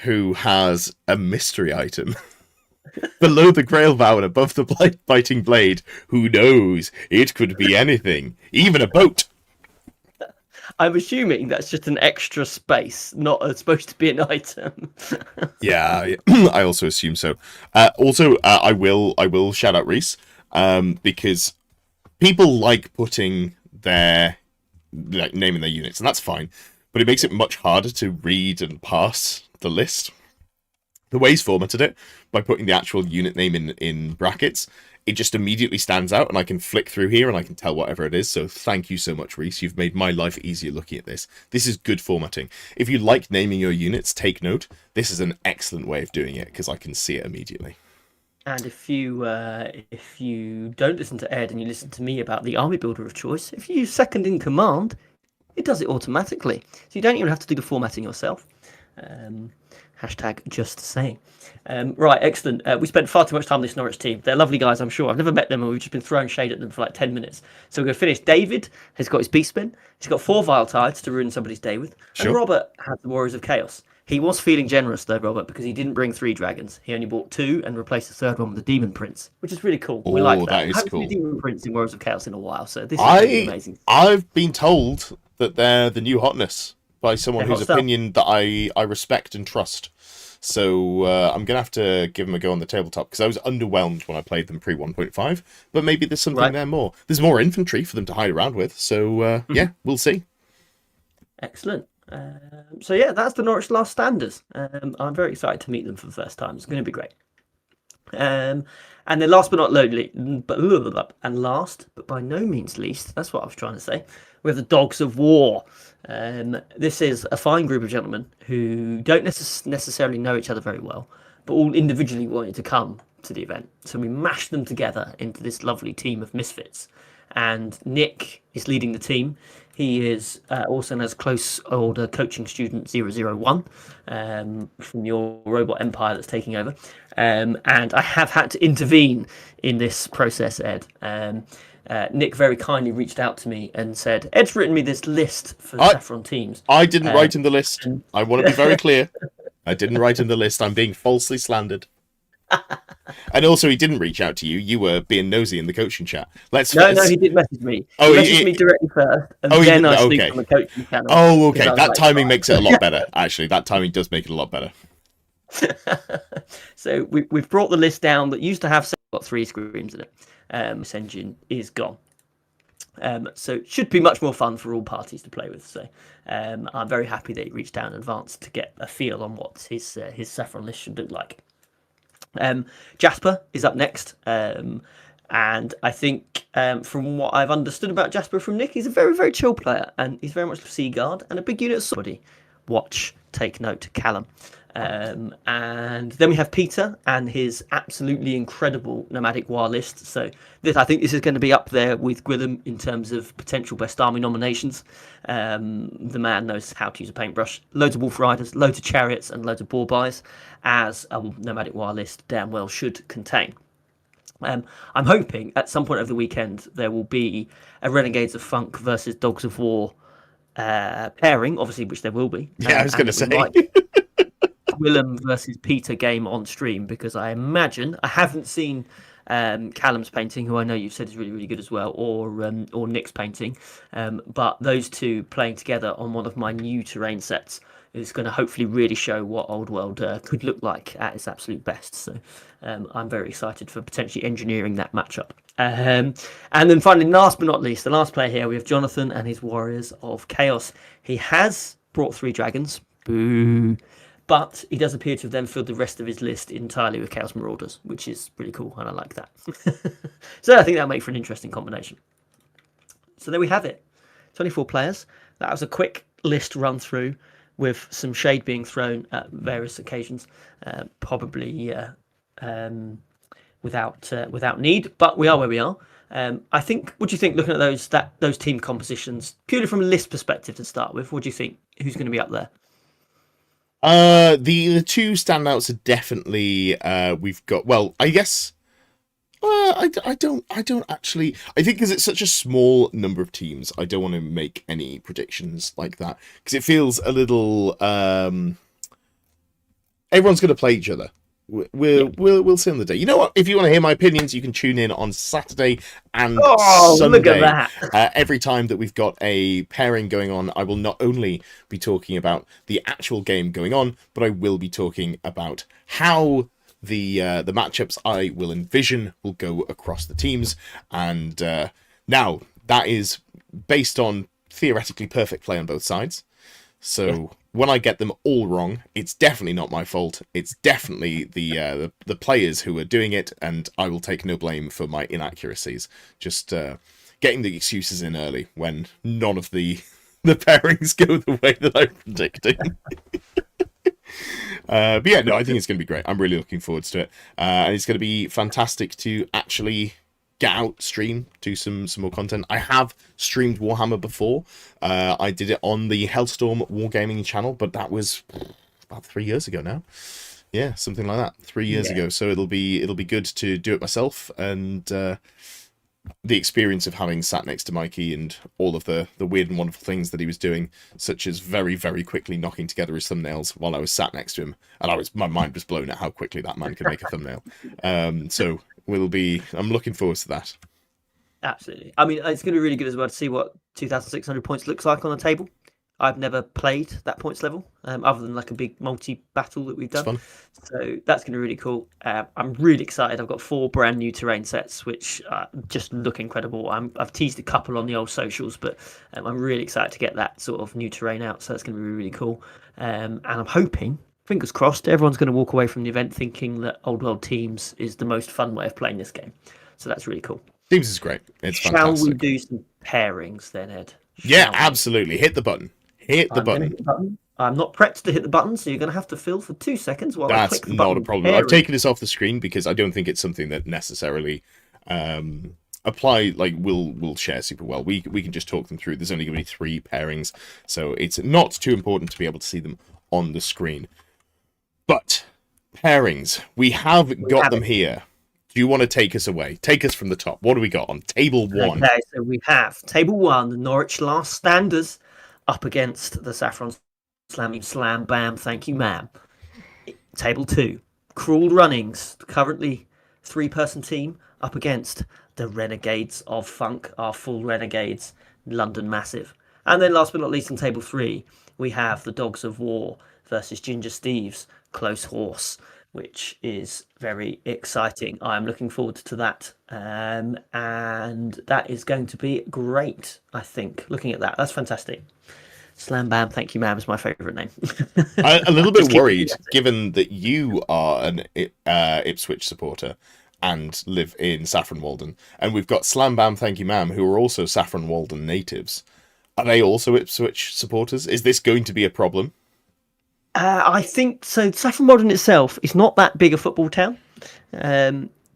who has a mystery item. Below the Grail Vow and above the biting blade, who knows? It could be anything, even a boat. I'm assuming that's just an extra space, not supposed to be an item. Yeah, I also assume so. I will shout out Reese, because people like putting their name in their units, and that's fine, but it makes it much harder to read and pass the list. the way he's formatted it, by putting the actual unit name in brackets, it just immediately stands out, and I can flick through here and I can tell whatever it is. So thank you so much, Reese. You've made my life easier looking at this. This is good formatting. If you like naming your units, take note. This is an excellent way of doing it because I can see it immediately. And if you don't listen to Ed and you listen to me about the army builder of choice, if you use second in command, it does it automatically. So you don't even have to do the formatting yourself. Hashtag just saying. Right, excellent. We spent far too much time on this Norwich team. They're lovely guys, I'm sure. I've never met them, and we've just been throwing shade at them for like 10 minutes. So we're going to finish. David has got his beast spin. He's got 4 Vile Tides to ruin somebody's day with. Sure. And Robert has the Warriors of Chaos. He was feeling generous, though, Robert, because he didn't bring 3 dragons. He only bought 2 and replaced the third one with the Demon Prince, which is really cool. We like that. That is I haven't cool. seen a Demon Prince in Warriors of Chaos in a while, so this is really amazing. I've been told that they're the new hotness by someone whose opinion that I respect and trust. So I'm going to have to give them a go on the tabletop, because I was underwhelmed when I played them pre 1.5, but maybe there's something there more. There's more infantry for them to hide around with, so yeah, we'll see. Excellent. So yeah, that's the Norwich Last Standers. I'm very excited to meet them for the first time. It's going to be great. And then last but not last, but by no means least, that's what I was trying to say, we have the Dogs of War. This is a fine group of gentlemen who don't necessarily know each other very well, but all individually wanted to come to the event. So we mashed them together into this lovely team of misfits. And Nick is leading the team. He is also known as close older coaching student 001 from your robot empire that's taking over. And I have had to intervene in this process, Ed. Nick very kindly reached out to me and said, Ed's written me this list for Saffron teams. I didn't write him the list. I want to be very clear. I didn't write him the list. I'm being falsely slandered. And also, he didn't reach out to you. You were being nosy in the coaching chat. No, he did message me. He messaged me directly first, and then I snooped on the coaching channel. Oh, okay. That timing makes it a lot better. Actually, that timing does make it a lot better. So we've brought the list down that used to have 3 screams in it. This engine is gone. So it should be much more fun for all parties to play with. So I'm very happy that he reached out in advance to get a feel on what his Saffron list should look like. Jasper is up next, and I think from what I've understood about Jasper from Nick, he's a very, very chill player, and he's very much a Sea Guard and a big unit of somebody. Watch, take note, Callum. And then we have Peter and his absolutely incredible nomadic war list. So I think this is going to be up there with Gwillem in terms of potential best army nominations. The man knows how to use a paintbrush. Loads of wolf riders, loads of chariots, and loads of boar buys, as a nomadic war list damn well should contain. I'm hoping at some point over the weekend there will be a Renegades of Funk versus Dogs of War pairing, obviously, which there will be. Yeah, I was going to say. Willem versus Peter game on stream, because I imagine I haven't seen Callum's painting, who I know you've said is really, really good as well, or Nick's painting, but those two playing together on one of my new terrain sets is going to hopefully really show what Old World could look like at its absolute best. So I'm very excited for potentially engineering that matchup. And then finally, last but not least, the last player here, we have Jonathan and his Warriors of Chaos. He has brought 3 dragons. Boo. But he does appear to have then filled the rest of his list entirely with Chaos Marauders, which is really cool, and I like that. So I think that'll make for an interesting combination. So there we have it. 24 players. That was a quick list run through with some shade being thrown at various occasions, probably without need, but we are where we are. I think, what do you think, looking at those team compositions, purely from a list perspective to start with, what do you think, who's going to be up there? The 2 standouts are definitely we've got. Well, I guess I don't actually. I think because it's such a small number of teams, I don't want to make any predictions like that, because it feels a little. Everyone's going to play each other. We'll see on the day. You know what? If you want to hear my opinions, you can tune in on Saturday and Sunday. Look at that. Every time that we've got a pairing going on, I will not only be talking about the actual game going on, but I will be talking about how the matchups I will envision will go across the teams. And now that is based on theoretically perfect play on both sides. So when I get them all wrong, it's definitely not my fault. It's definitely the players who are doing it, and I will take no blame for my inaccuracies. Just getting the excuses in early when none of the pairings go the way that I'm predicting. But yeah, no, I think it's going to be great. I'm really looking forward to it, and it's going to be fantastic to actually get out, stream, do some more content. I have streamed Warhammer before. I did it on the Hellstorm Wargaming channel, but that was about 3 years ago now. Yeah, something like that. 3 years ago. So it'll be good to do it myself, and the experience of having sat next to Mikey and all of the weird and wonderful things that he was doing, such as very, very quickly knocking together his thumbnails while I was sat next to him, and my mind was blown at how quickly that man could make a thumbnail. So I'm looking forward to that. Absolutely. I mean, it's going to be really good as well to see what 2,600 points looks like on the table. I've never played that points level, other than like a big multi-battle that we've done. So that's going to be really cool. I'm really excited. I've got 4 brand new terrain sets, which just look incredible. I've teased a couple on the old socials, but I'm really excited to get that sort of new terrain out. So that's going to be really cool. And I'm hoping, fingers crossed, everyone's going to walk away from the event thinking that Old World Teams is the most fun way of playing this game. So that's really cool. Teams is great. It's fantastic. Shall we do some pairings then, Ed? Yeah, absolutely. Hit the button. Hit the button. I'm not prepped to hit the button, so you're going to have to fill for 2 seconds while I click the button. That's not a problem. I've taken this off the screen because I don't think it's something that necessarily will share super well. We can just talk them through. There's only going to be 3 pairings, so it's not too important to be able to see them on the screen. But pairings, we have got them here. Do you want to take us away? Take us from the top. What do we got on table 1? Okay, so we have table 1, the Norwich Last Standers, up against the Saffron Slam Bam Thank You Ma'am. Table 2, Cruel Runnings, currently 3-person team, up against the Renegades of Funk, our full Renegades, London Massive. And then last but not least on table 3, we have the Dogs of War versus Ginger Steve's Close Horse, which is very exciting. I'm looking forward to that. And that is going to be great, I think. Looking at that, that's fantastic. Slam Bam Thank You Ma'am is my favourite name. I'm a little bit worried, given that you are an Ipswich supporter and live in Saffron Walden, and we've got Slam Bam Thank You Ma'am, who are also Saffron Walden natives. Are they also Ipswich supporters? Is this going to be a problem? I think so. Saffron Walden itself is not that big a football town,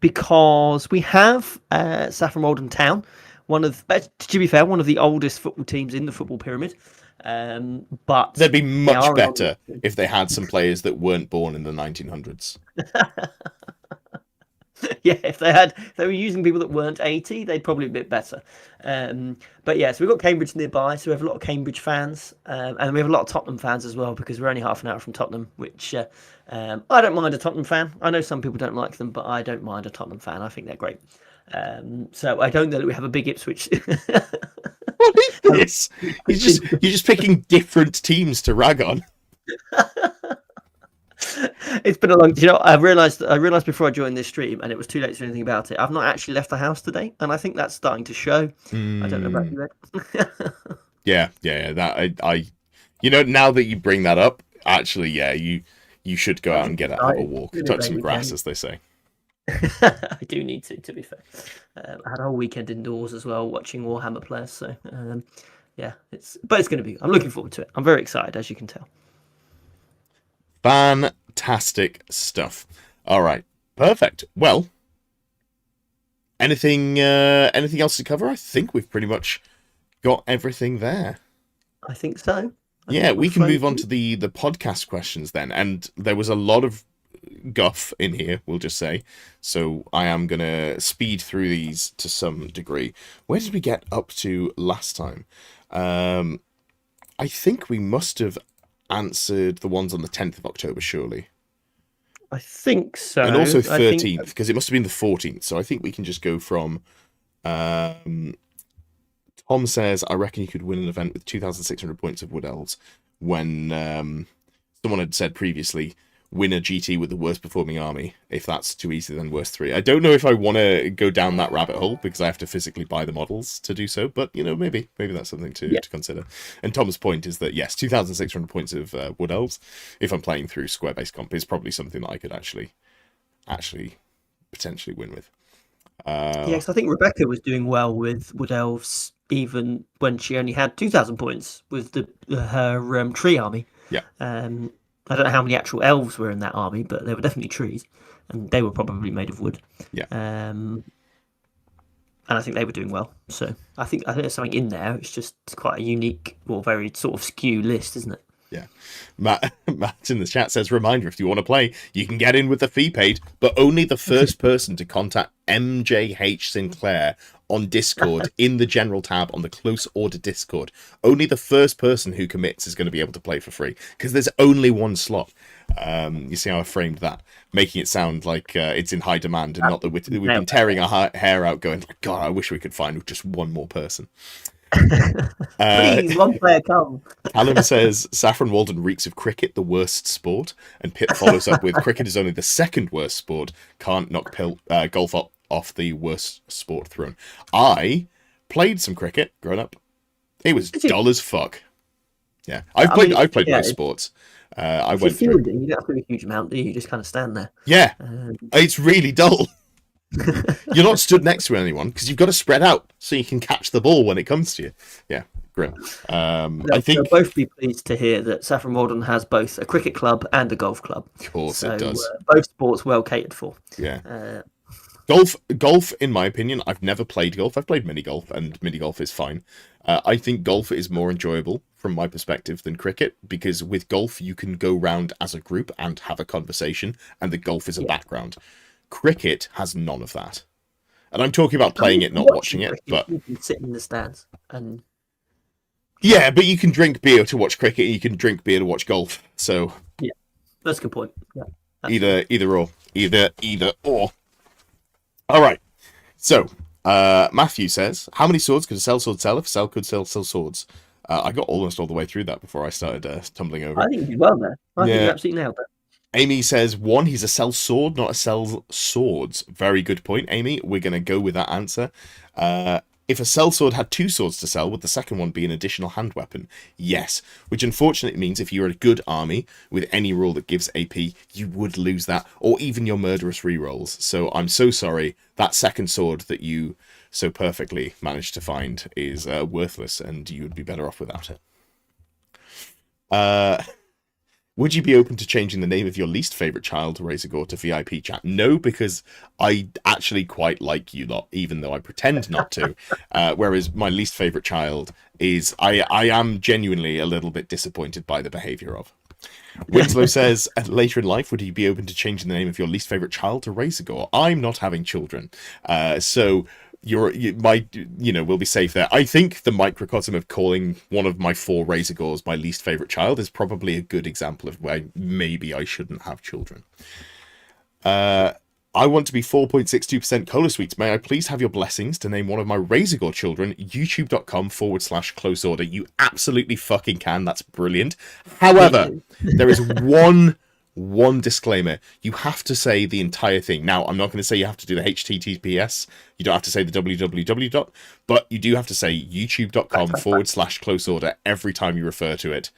because we have Saffron Walden Town, to be fair, one of the oldest football teams in the football pyramid. But they'd be much better if they had some players that weren't born in the 1900s. Yeah, if they were using people that weren't 80, they'd probably be a bit better. But yeah, so we've got Cambridge nearby, so we have a lot of Cambridge fans, and we have a lot of Tottenham fans as well, because we're only half an hour from Tottenham, which I don't mind a Tottenham fan. I know some people don't like them, but I don't mind a Tottenham fan. I think they're great. So I don't know that we have a big Ipswich. What is this? You're just picking different teams to rag on. It's been a long. I realised before I joined this stream, and it was too late to do anything about it. I've not actually left the house today, and I think that's starting to show. I don't know about you, Ed. Yeah. That I now that you bring that up, actually, yeah, you should go out and have a walk, touch some grass, as they say. I do need to be fair. I had a whole weekend indoors as well, watching Warhammer players. So yeah, it's going to be. I'm looking forward to it. I'm very excited, as you can tell. Fantastic stuff. All right, perfect. Well, anything else to cover? I think we've pretty much got everything there. I think so. Yeah, we can move on to the podcast questions then. And there was a lot of guff in here, we'll just say. So I am going to speed through these to some degree. Where did we get up to last time? I think we must have answered the ones on the 10th of October, surely. I think so. And also 13th, because it must have been the 14th. So I think we can just go from... Tom says, I reckon you could win an event with 2,600 points of Wood Elves, when someone had said previously, win a GT with the worst performing army. If that's too easy, then worst 3. I don't know if I want to go down that rabbit hole because I have to physically buy the models to do so. But maybe that's something to consider. And Tom's point is that yes, 2,600 points of Wood Elves, if I'm playing through square based comp, is probably something that I could actually potentially win with. Yes, I think Rebecca was doing well with Wood Elves even when she only had 2,000 points with her tree army. Yeah. I don't know how many actual elves were in that army, but they were definitely trees, and they were probably made of wood. Yeah. And I think they were doing well. So I think there's something in there. It's just quite a unique, or very sort of skew list, isn't it? Yeah. Matt in the chat says, reminder, if you want to play, you can get in with the fee paid, but only the first person to contact MJH Sinclair on Discord in the general tab on the Close Order Discord. Only the first person who commits is going to be able to play for free, because there's only one slot. You see how I framed that? Making it sound like it's in high demand, and not that we've been tearing our hair out going, God, I wish we could find just one more person. Please, one player come. Callum says Saffron Walden reeks of cricket, the worst sport, and Pip follows up with cricket is only the second worst sport. Can't knock golf off the worst sport throne. I played some cricket growing up. It was dull as fuck. Yeah, I've played most sports. I went through. You don't have to do a huge amount, do you? You just kind of stand there. Yeah, it's really dull. You're not stood next to anyone because you've got to spread out so you can catch the ball when it comes to you. Yeah, grim. I think they'll both be pleased to hear that Saffron Walden has both a cricket club and a golf club. Of course, it does. Both sports well catered for. Yeah. Golf, in my opinion, I've never played golf. I've played mini golf, and mini golf is fine. I think golf is more enjoyable from my perspective than cricket, because with golf you can go round as a group and have a conversation, and the golf is a background. Cricket has none of that, and I'm talking about playing it, not watching it. But you can sit in the stands and yeah, but you can drink beer to watch cricket, and you can drink beer to watch golf. So yeah, that's a good point. Yeah, either or. All right. So Matthew says, how many swords could a sellsword sell if a sell could sell swords? I got almost all the way through that before I started tumbling over. I think you did well there. I think you absolutely nailed it. Amy says, 1, he's a sell sword, not a sell swords. Very good point, Amy. We're going to go with that answer. If a sell sword had 2 swords to sell, would the second one be an additional hand weapon? Yes, which unfortunately means if you're a good army with any rule that gives AP, you would lose that, or even your murderous rerolls. So I'm so sorry. That second sword that you so perfectly managed to find is worthless, and you would be better off without it. Would you be open to changing the name of your least favourite child, Razorgore, to VIP chat? No, because I actually quite like you lot, even though I pretend not to. Whereas my least favourite child is... I am genuinely a little bit disappointed by the behaviour of. Winslow says, later in life, would you be open to changing the name of your least favourite child to Razorgore? I'm not having children. So... we'll be safe there. I think the microcosm of calling one of my 4 Razorgores my least favourite child is probably a good example of why maybe I shouldn't have children. I want to be 4.62% Cola Sweets. May I please have your blessings to name one of my Razorgore children? YouTube.com/close order. You absolutely fucking can. That's brilliant. However, there is one disclaimer. You have to say the entire thing. Now, I'm not going to say you have to do the HTTPS. You don't have to say the www. But you do have to say youtube.com/close order every time you refer to it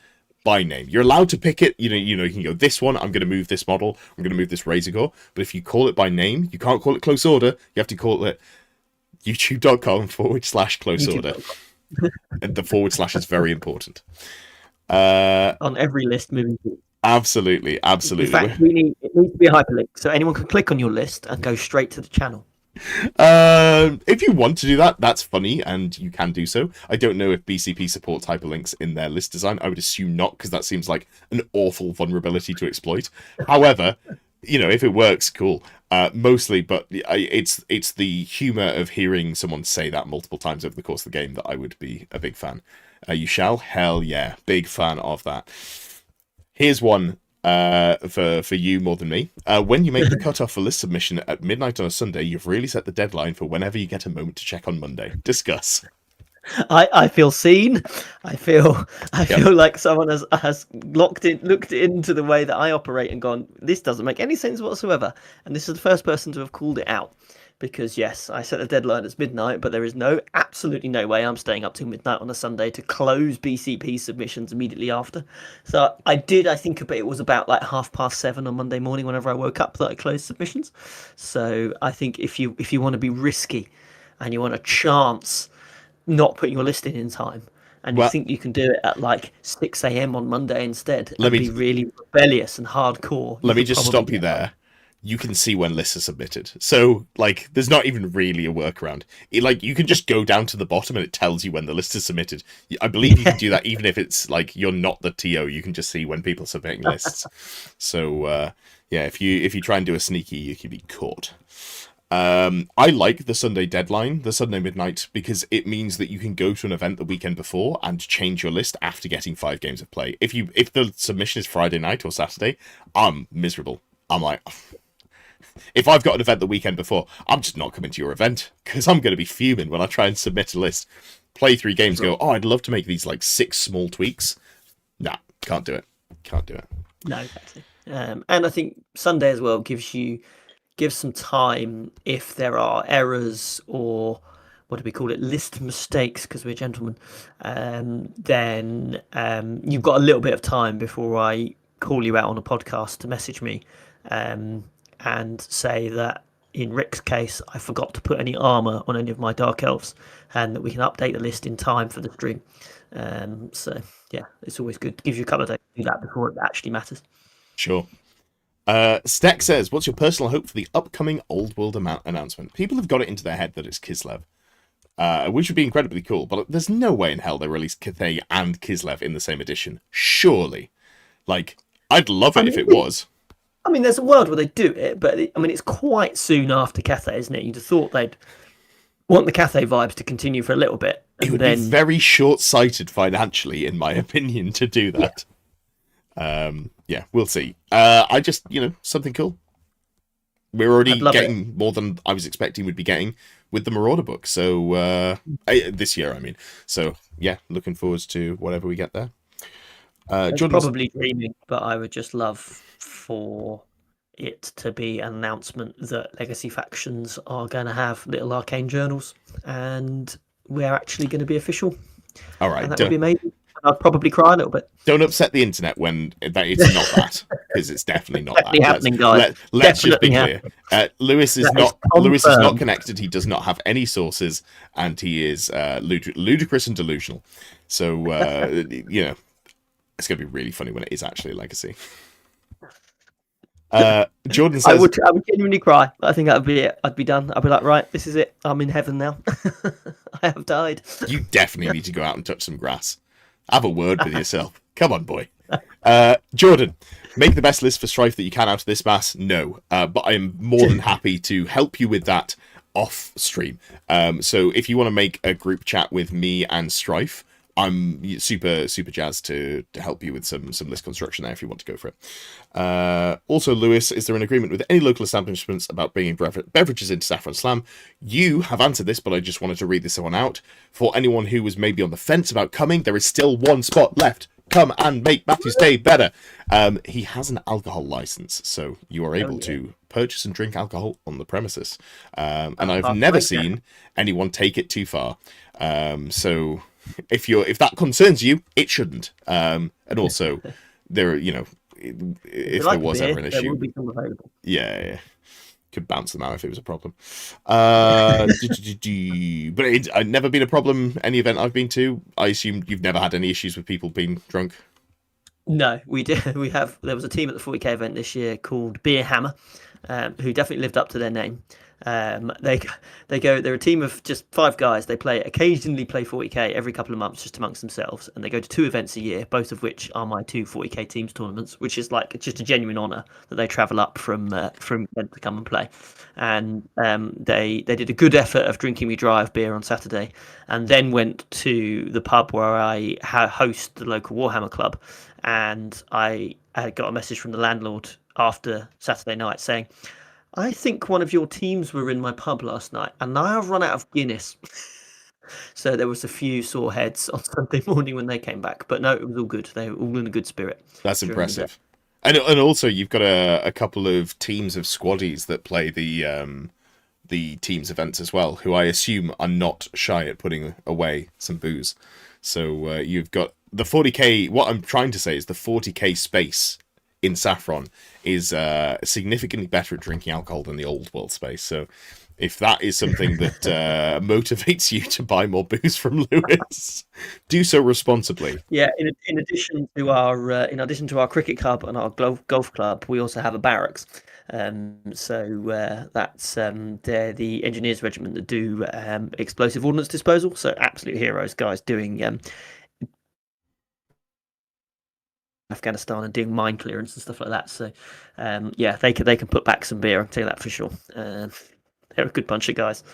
by name. You're allowed to pick it. You can go, this one, I'm going to move this model. I'm going to move this Razorgore. But if you call it by name, you can't call it close order. You have to call it youtube.com/close order. And the / is very important. On every list moving forward. Absolutely. In fact, it needs to be a hyperlink, so anyone can click on your list and go straight to the channel. If you want to do that, that's funny, and you can do so. I don't know if BCP supports hyperlinks in their list design. I would assume not, because that seems like an awful vulnerability to exploit. However, if it works, cool. Mostly, but it's the humour of hearing someone say that multiple times over the course of the game that I would be a big fan. You shall? Hell yeah. Big fan of that. Here's one for you more than me. When you make the cutoff for list submission at midnight on a Sunday, you've really set the deadline for whenever you get a moment to check on Monday. Discuss. I feel seen. I feel Yep. like someone has looked into the way that I operate and gone, this doesn't make any sense whatsoever. And this is the first person to have called it out. Because yes, I set the deadline as midnight, but there is absolutely no way I'm staying up till midnight on a Sunday to close BCP submissions immediately after. So I think it was about like 7:30 on Monday morning whenever I woke up that I closed submissions. So I think if you want to be risky and you want a chance not putting your list in time, and you Well, think you can do it at like 6 a.m. on Monday instead, let and me be really rebellious and hardcore, you let me could just probably stop you get by. there. You can see when lists are submitted. So, like, there's not even really a workaround. Like, you can just go down to the bottom and it tells you when the list is submitted. I believe you can do that even if it's, like, you're not the TO. You can just see when people are submitting lists. So, yeah, if you try and do a sneaky, you can be caught. I like the Sunday deadline, the Sunday midnight, because it means that you can go to an event the weekend before and change your list after getting 5 games of play. If the submission is Friday night or Saturday, I'm miserable. I'm like, if I've got an event the weekend before, I'm just not coming to your event because I'm going to be fuming when I try and submit a list. Play 3 games, Sure. go, oh, I'd love to make these like 6 small tweaks. Nah, can't do it. Can't do it. No, exactly. And I think Sunday as well gives some time if there are errors or what do we call it, list mistakes, because we're gentlemen. Then you've got a little bit of time before I call you out on a podcast to message me and say that in Rick's case, I forgot to put any armor on any of my dark elves, and that we can update the list in time for the stream. So yeah, it's always good. It gives you a couple of days to do that before it actually matters. Sure. Steck says, what's your personal hope for the upcoming Old World announcement? People have got it into their head that it's Kislev, which would be incredibly cool, but there's no way in hell they release Cathay and Kislev in the same edition. Surely. Like, I'd love it if it was. I mean, there's a world where they do it, but I mean, it's quite soon after Cathay, isn't it? You'd have thought they'd want the Cathay vibes to continue for a little bit. It would be very short-sighted financially, in my opinion, to do that. Yeah, we'll see. I just, something cool. We're already getting more than I was expecting we'd be getting with the Marauder book. So, this year, I mean. So, yeah, looking forward to whatever we get there. Probably dreaming, but I would just love for it to be an announcement that Legacy factions are going to have little arcane journals, and we're actually going to be official. All right, and that would be amazing. I'd probably cry a little bit. Don't upset the internet when it's not that, because it's definitely not definitely that. Happening, guys. Let's just be clear. Lewis is not connected. He does not have any sources, and he is ludicrous and delusional. So it's going to be really funny when it is actually a legacy. Jordan says, I would genuinely cry. I think that would be it. I'd be done. I'd be like, right, this is it. I'm in heaven now. I have died. You definitely need to go out and touch some grass. Have a word with yourself. Come on, boy. Jordan, make the best list for Strife that you can out of this mass. No, but I am more than happy to help you with that off stream. So if you want to make a group chat with me and Strife, I'm super jazzed to help you with some list construction there if you want to go for it. Also, Lewis, is there an agreement with any local establishments about bringing beverages into Saffron Slam? You have answered this, but I just wanted to read this one out. For anyone who was maybe on the fence about coming, there is still one spot left. Come and make Matthew's day better. He has an alcohol license, so you are able to purchase and drink alcohol on the premises. And I've never seen anyone take it too far. So if that concerns you, it shouldn't. And also, there, if there was ever an issue, there will be some available. Yeah, could bounce them out if it was a problem. But I've never been a problem. Any event I've been to, I assume you've never had any issues with people being drunk. No, we did. There was a team at the 40k event this year called Beer Hammer, who definitely lived up to their name. They're a team of just 5 guys. They occasionally play 40k every couple of months just amongst themselves, and they go to 2 events a year, both of which are my 2 40k teams tournaments, which is like just a genuine honor that they travel up from Kent to come and play. And they did a good effort of drinking me dry of beer on Saturday, and then went to the pub where I host the local Warhammer club, and I got a message from the landlord after Saturday night saying, I think one of your teams were in my pub last night, and now I've run out of Guinness. So there was a few sore heads on Sunday morning when they came back. But no, it was all good. They were all in a good spirit. That's during the day. impressive. And also you've got a couple of teams of squaddies that play the teams events as well, who I assume are not shy at putting away some booze. So you've got the 40k. What I'm trying to say is the 40k space in Saffron is significantly better at drinking alcohol than the old world space. So if that is something that motivates you to buy more booze from Lewis, do so responsibly. Yeah, in addition to our cricket club and our golf club, we also have a barracks. So that's they're the engineers regiment that do explosive ordnance disposal. So absolute heroes, guys, doing Afghanistan and doing mine clearance and stuff like that. So yeah, they can put back some beer. I'll tell you that for sure. They're a good bunch of guys.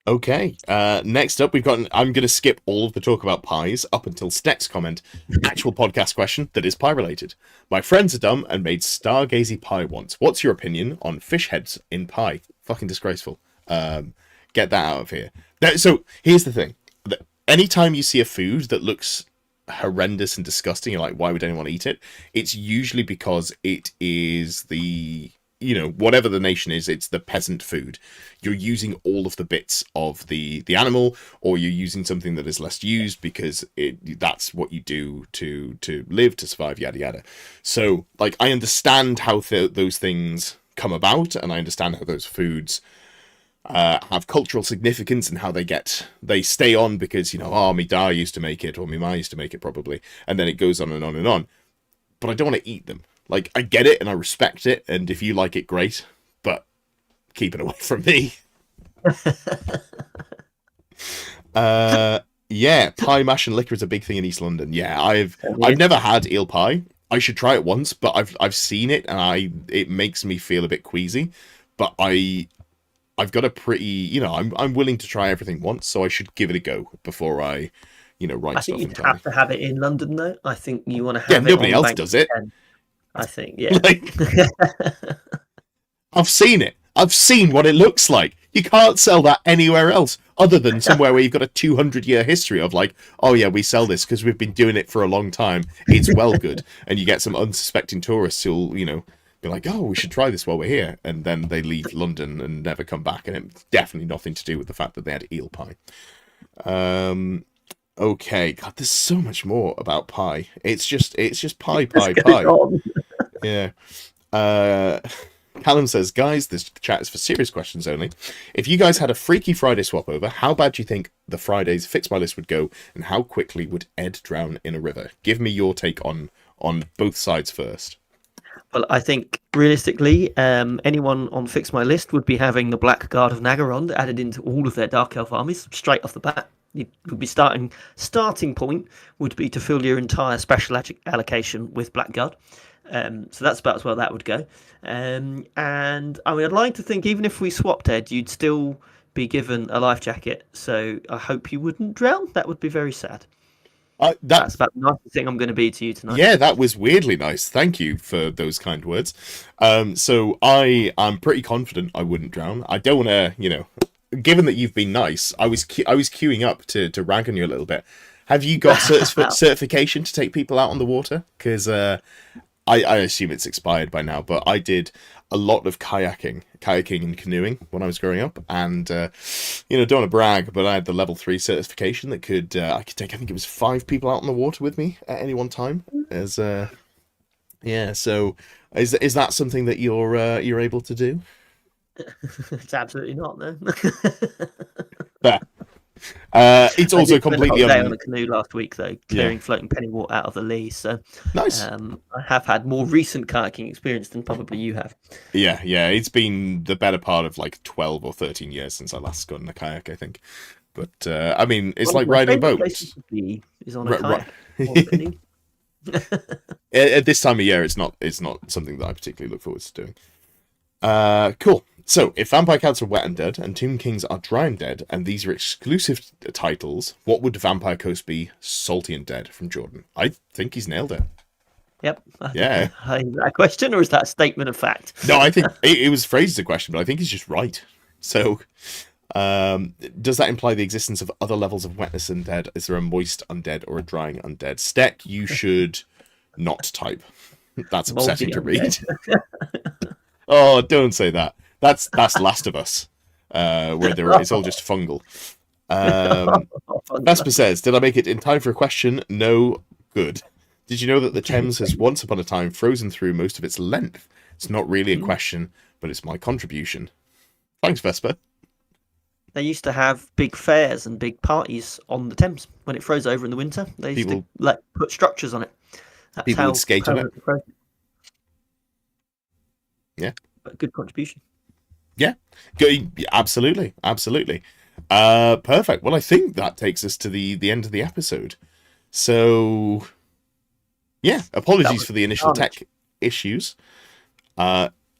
Okay, next up we've got I'm going to skip all of the talk about pies up until Sneck's comment. Actual podcast question that is pie related. My friends are dumb and made stargazy pie once. What's your opinion on fish heads in pie? Fucking disgraceful. Get that out of here. So here's the thing. Anytime you see a food that looks horrendous and disgusting, you're like, why would anyone eat it? It's usually because it is whatever the nation is, it's the peasant food. You're using all of the bits of the animal, or you're using something that is less used because that's what you do to live, to survive, yada yada. So like I understand how those things come about, and I understand how those foods have cultural significance and how they stay on because my da used to make it, or my ma used to make it probably, and then it goes on and on and on. But I don't want to eat them. Like, I get it and I respect it, and if you like it, great, but keep it away from me. Yeah, pie, mash, and liquor is a big thing in East London. Yeah, I've never had eel pie. I should try it once, but I've seen it and it makes me feel a bit queasy. But I've got a pretty, I'm willing to try everything once, so I should give it a go before I write I stuff. think you'd have to have it in London, though. I think you want to have it. Yeah, nobody else does it. I think, yeah. I've seen it. I've seen what it looks like. You can't sell that anywhere else other than somewhere where you've got a 200-year history of like, oh yeah, we sell this because we've been doing it for a long time. It's well good. And you get some unsuspecting tourists who'll, be like, oh, we should try this while we're here. And then they leave London and never come back. And it's definitely nothing to do with the fact that they had eel pie. Okay, God, there's so much more about pie. It's just pie. Yeah. Callum says, guys, this chat is for serious questions only. If you guys had a Freaky Friday swap over, how bad do you think the Fridays Fix My List would go, and how quickly would Ed drown in a river? Give me your take on both sides first. Well, I think realistically, anyone on Fix My List would be having the Black Guard of Nagaron added into all of their Dark Elf armies straight off the bat. It would be starting point would be to fill your entire special allocation with Blackguard. So that's about as well that would go. And I mean, I'd like to think even if we swapped Ed, you'd still be given a life jacket. So I hope you wouldn't drown. That would be very sad. That's about the nicest thing I'm going to be to you tonight. Yeah, that was weirdly nice. Thank you for those kind words. So I'm pretty confident I wouldn't drown. I don't want to, given that you've been nice, I was queuing up to rag on you a little bit. Have you got certification to take people out on the water? Because I assume it's expired by now, but I did a lot of kayaking and canoeing when I was growing up, and don't want to brag, but I had the level 3 certification that I could take, I think it was 5 people out on the water with me at any one time. So is that something that you're able to do? It's absolutely not, no. It's also completely on a canoe last week though, clearing floating pennywort out of the lee. So nice. I have had more recent kayaking experience than probably you have. Yeah. It's been the better part of like 12 or 13 years since I last got in a kayak, I think. But I mean, it's like riding a boat. Is on a kayak or a canoe. At this time of year, it's not something that I particularly look forward to doing. Cool. So, if Vampire Cats are wet and dead, and Tomb Kings are dry and dead, and these are exclusive titles, what would Vampire Coast be salty and dead from Jordan? I think he's nailed it. Yep. Yeah. Is that a question, or is that a statement of fact? No, I think it was phrased as a question, but I think he's just right. So, Does that imply the existence of other levels of wetness undead? Is there a moist undead or a drying undead? Steck, you should not type. That's Moldy upsetting to undead. read. Oh, don't say that. That's Last of Us, where it's all just fungal. Vesper says, did I make it in time for a question? No. Good. Did you know that the Thames has once upon a time frozen through most of its length? It's not really a question, but it's my contribution. Thanks, Vesper. They used to have big fairs and big parties on the Thames when it froze over in the winter. They used to put structures on it. That's people would skate on it. Yeah. But good contribution. Yeah. Absolutely. Absolutely. Perfect. Well, I think that takes us to the end of the episode. So, yeah, apologies for the initial tech issues.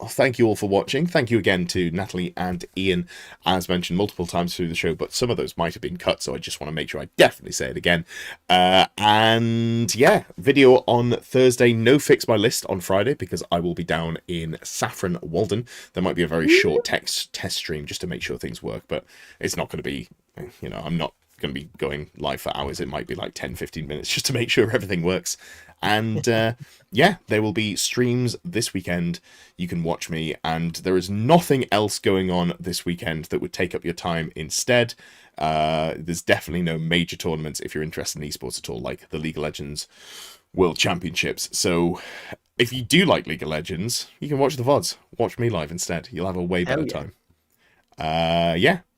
Thank you all for watching. Thank you again to Natalie and Ian, as mentioned multiple times through the show, but some of those might have been cut, so I just want to make sure I definitely say it again. And yeah, video on Thursday. No Fix My List on Friday, because I will be down in Saffron, Walden. There might be a very short test stream just to make sure things work, but it's not going to be, I'm not going to be going live for hours. It might be like 10-15 minutes just to make sure everything works. And yeah, there will be streams this weekend. You can watch me, and there is nothing else going on this weekend that would take up your time instead. There's definitely no major tournaments if you're interested in esports at all, like the League of Legends World Championships. So if you do like League of Legends, you can watch the VODs. Watch me live instead. You'll have a way better time. Yeah.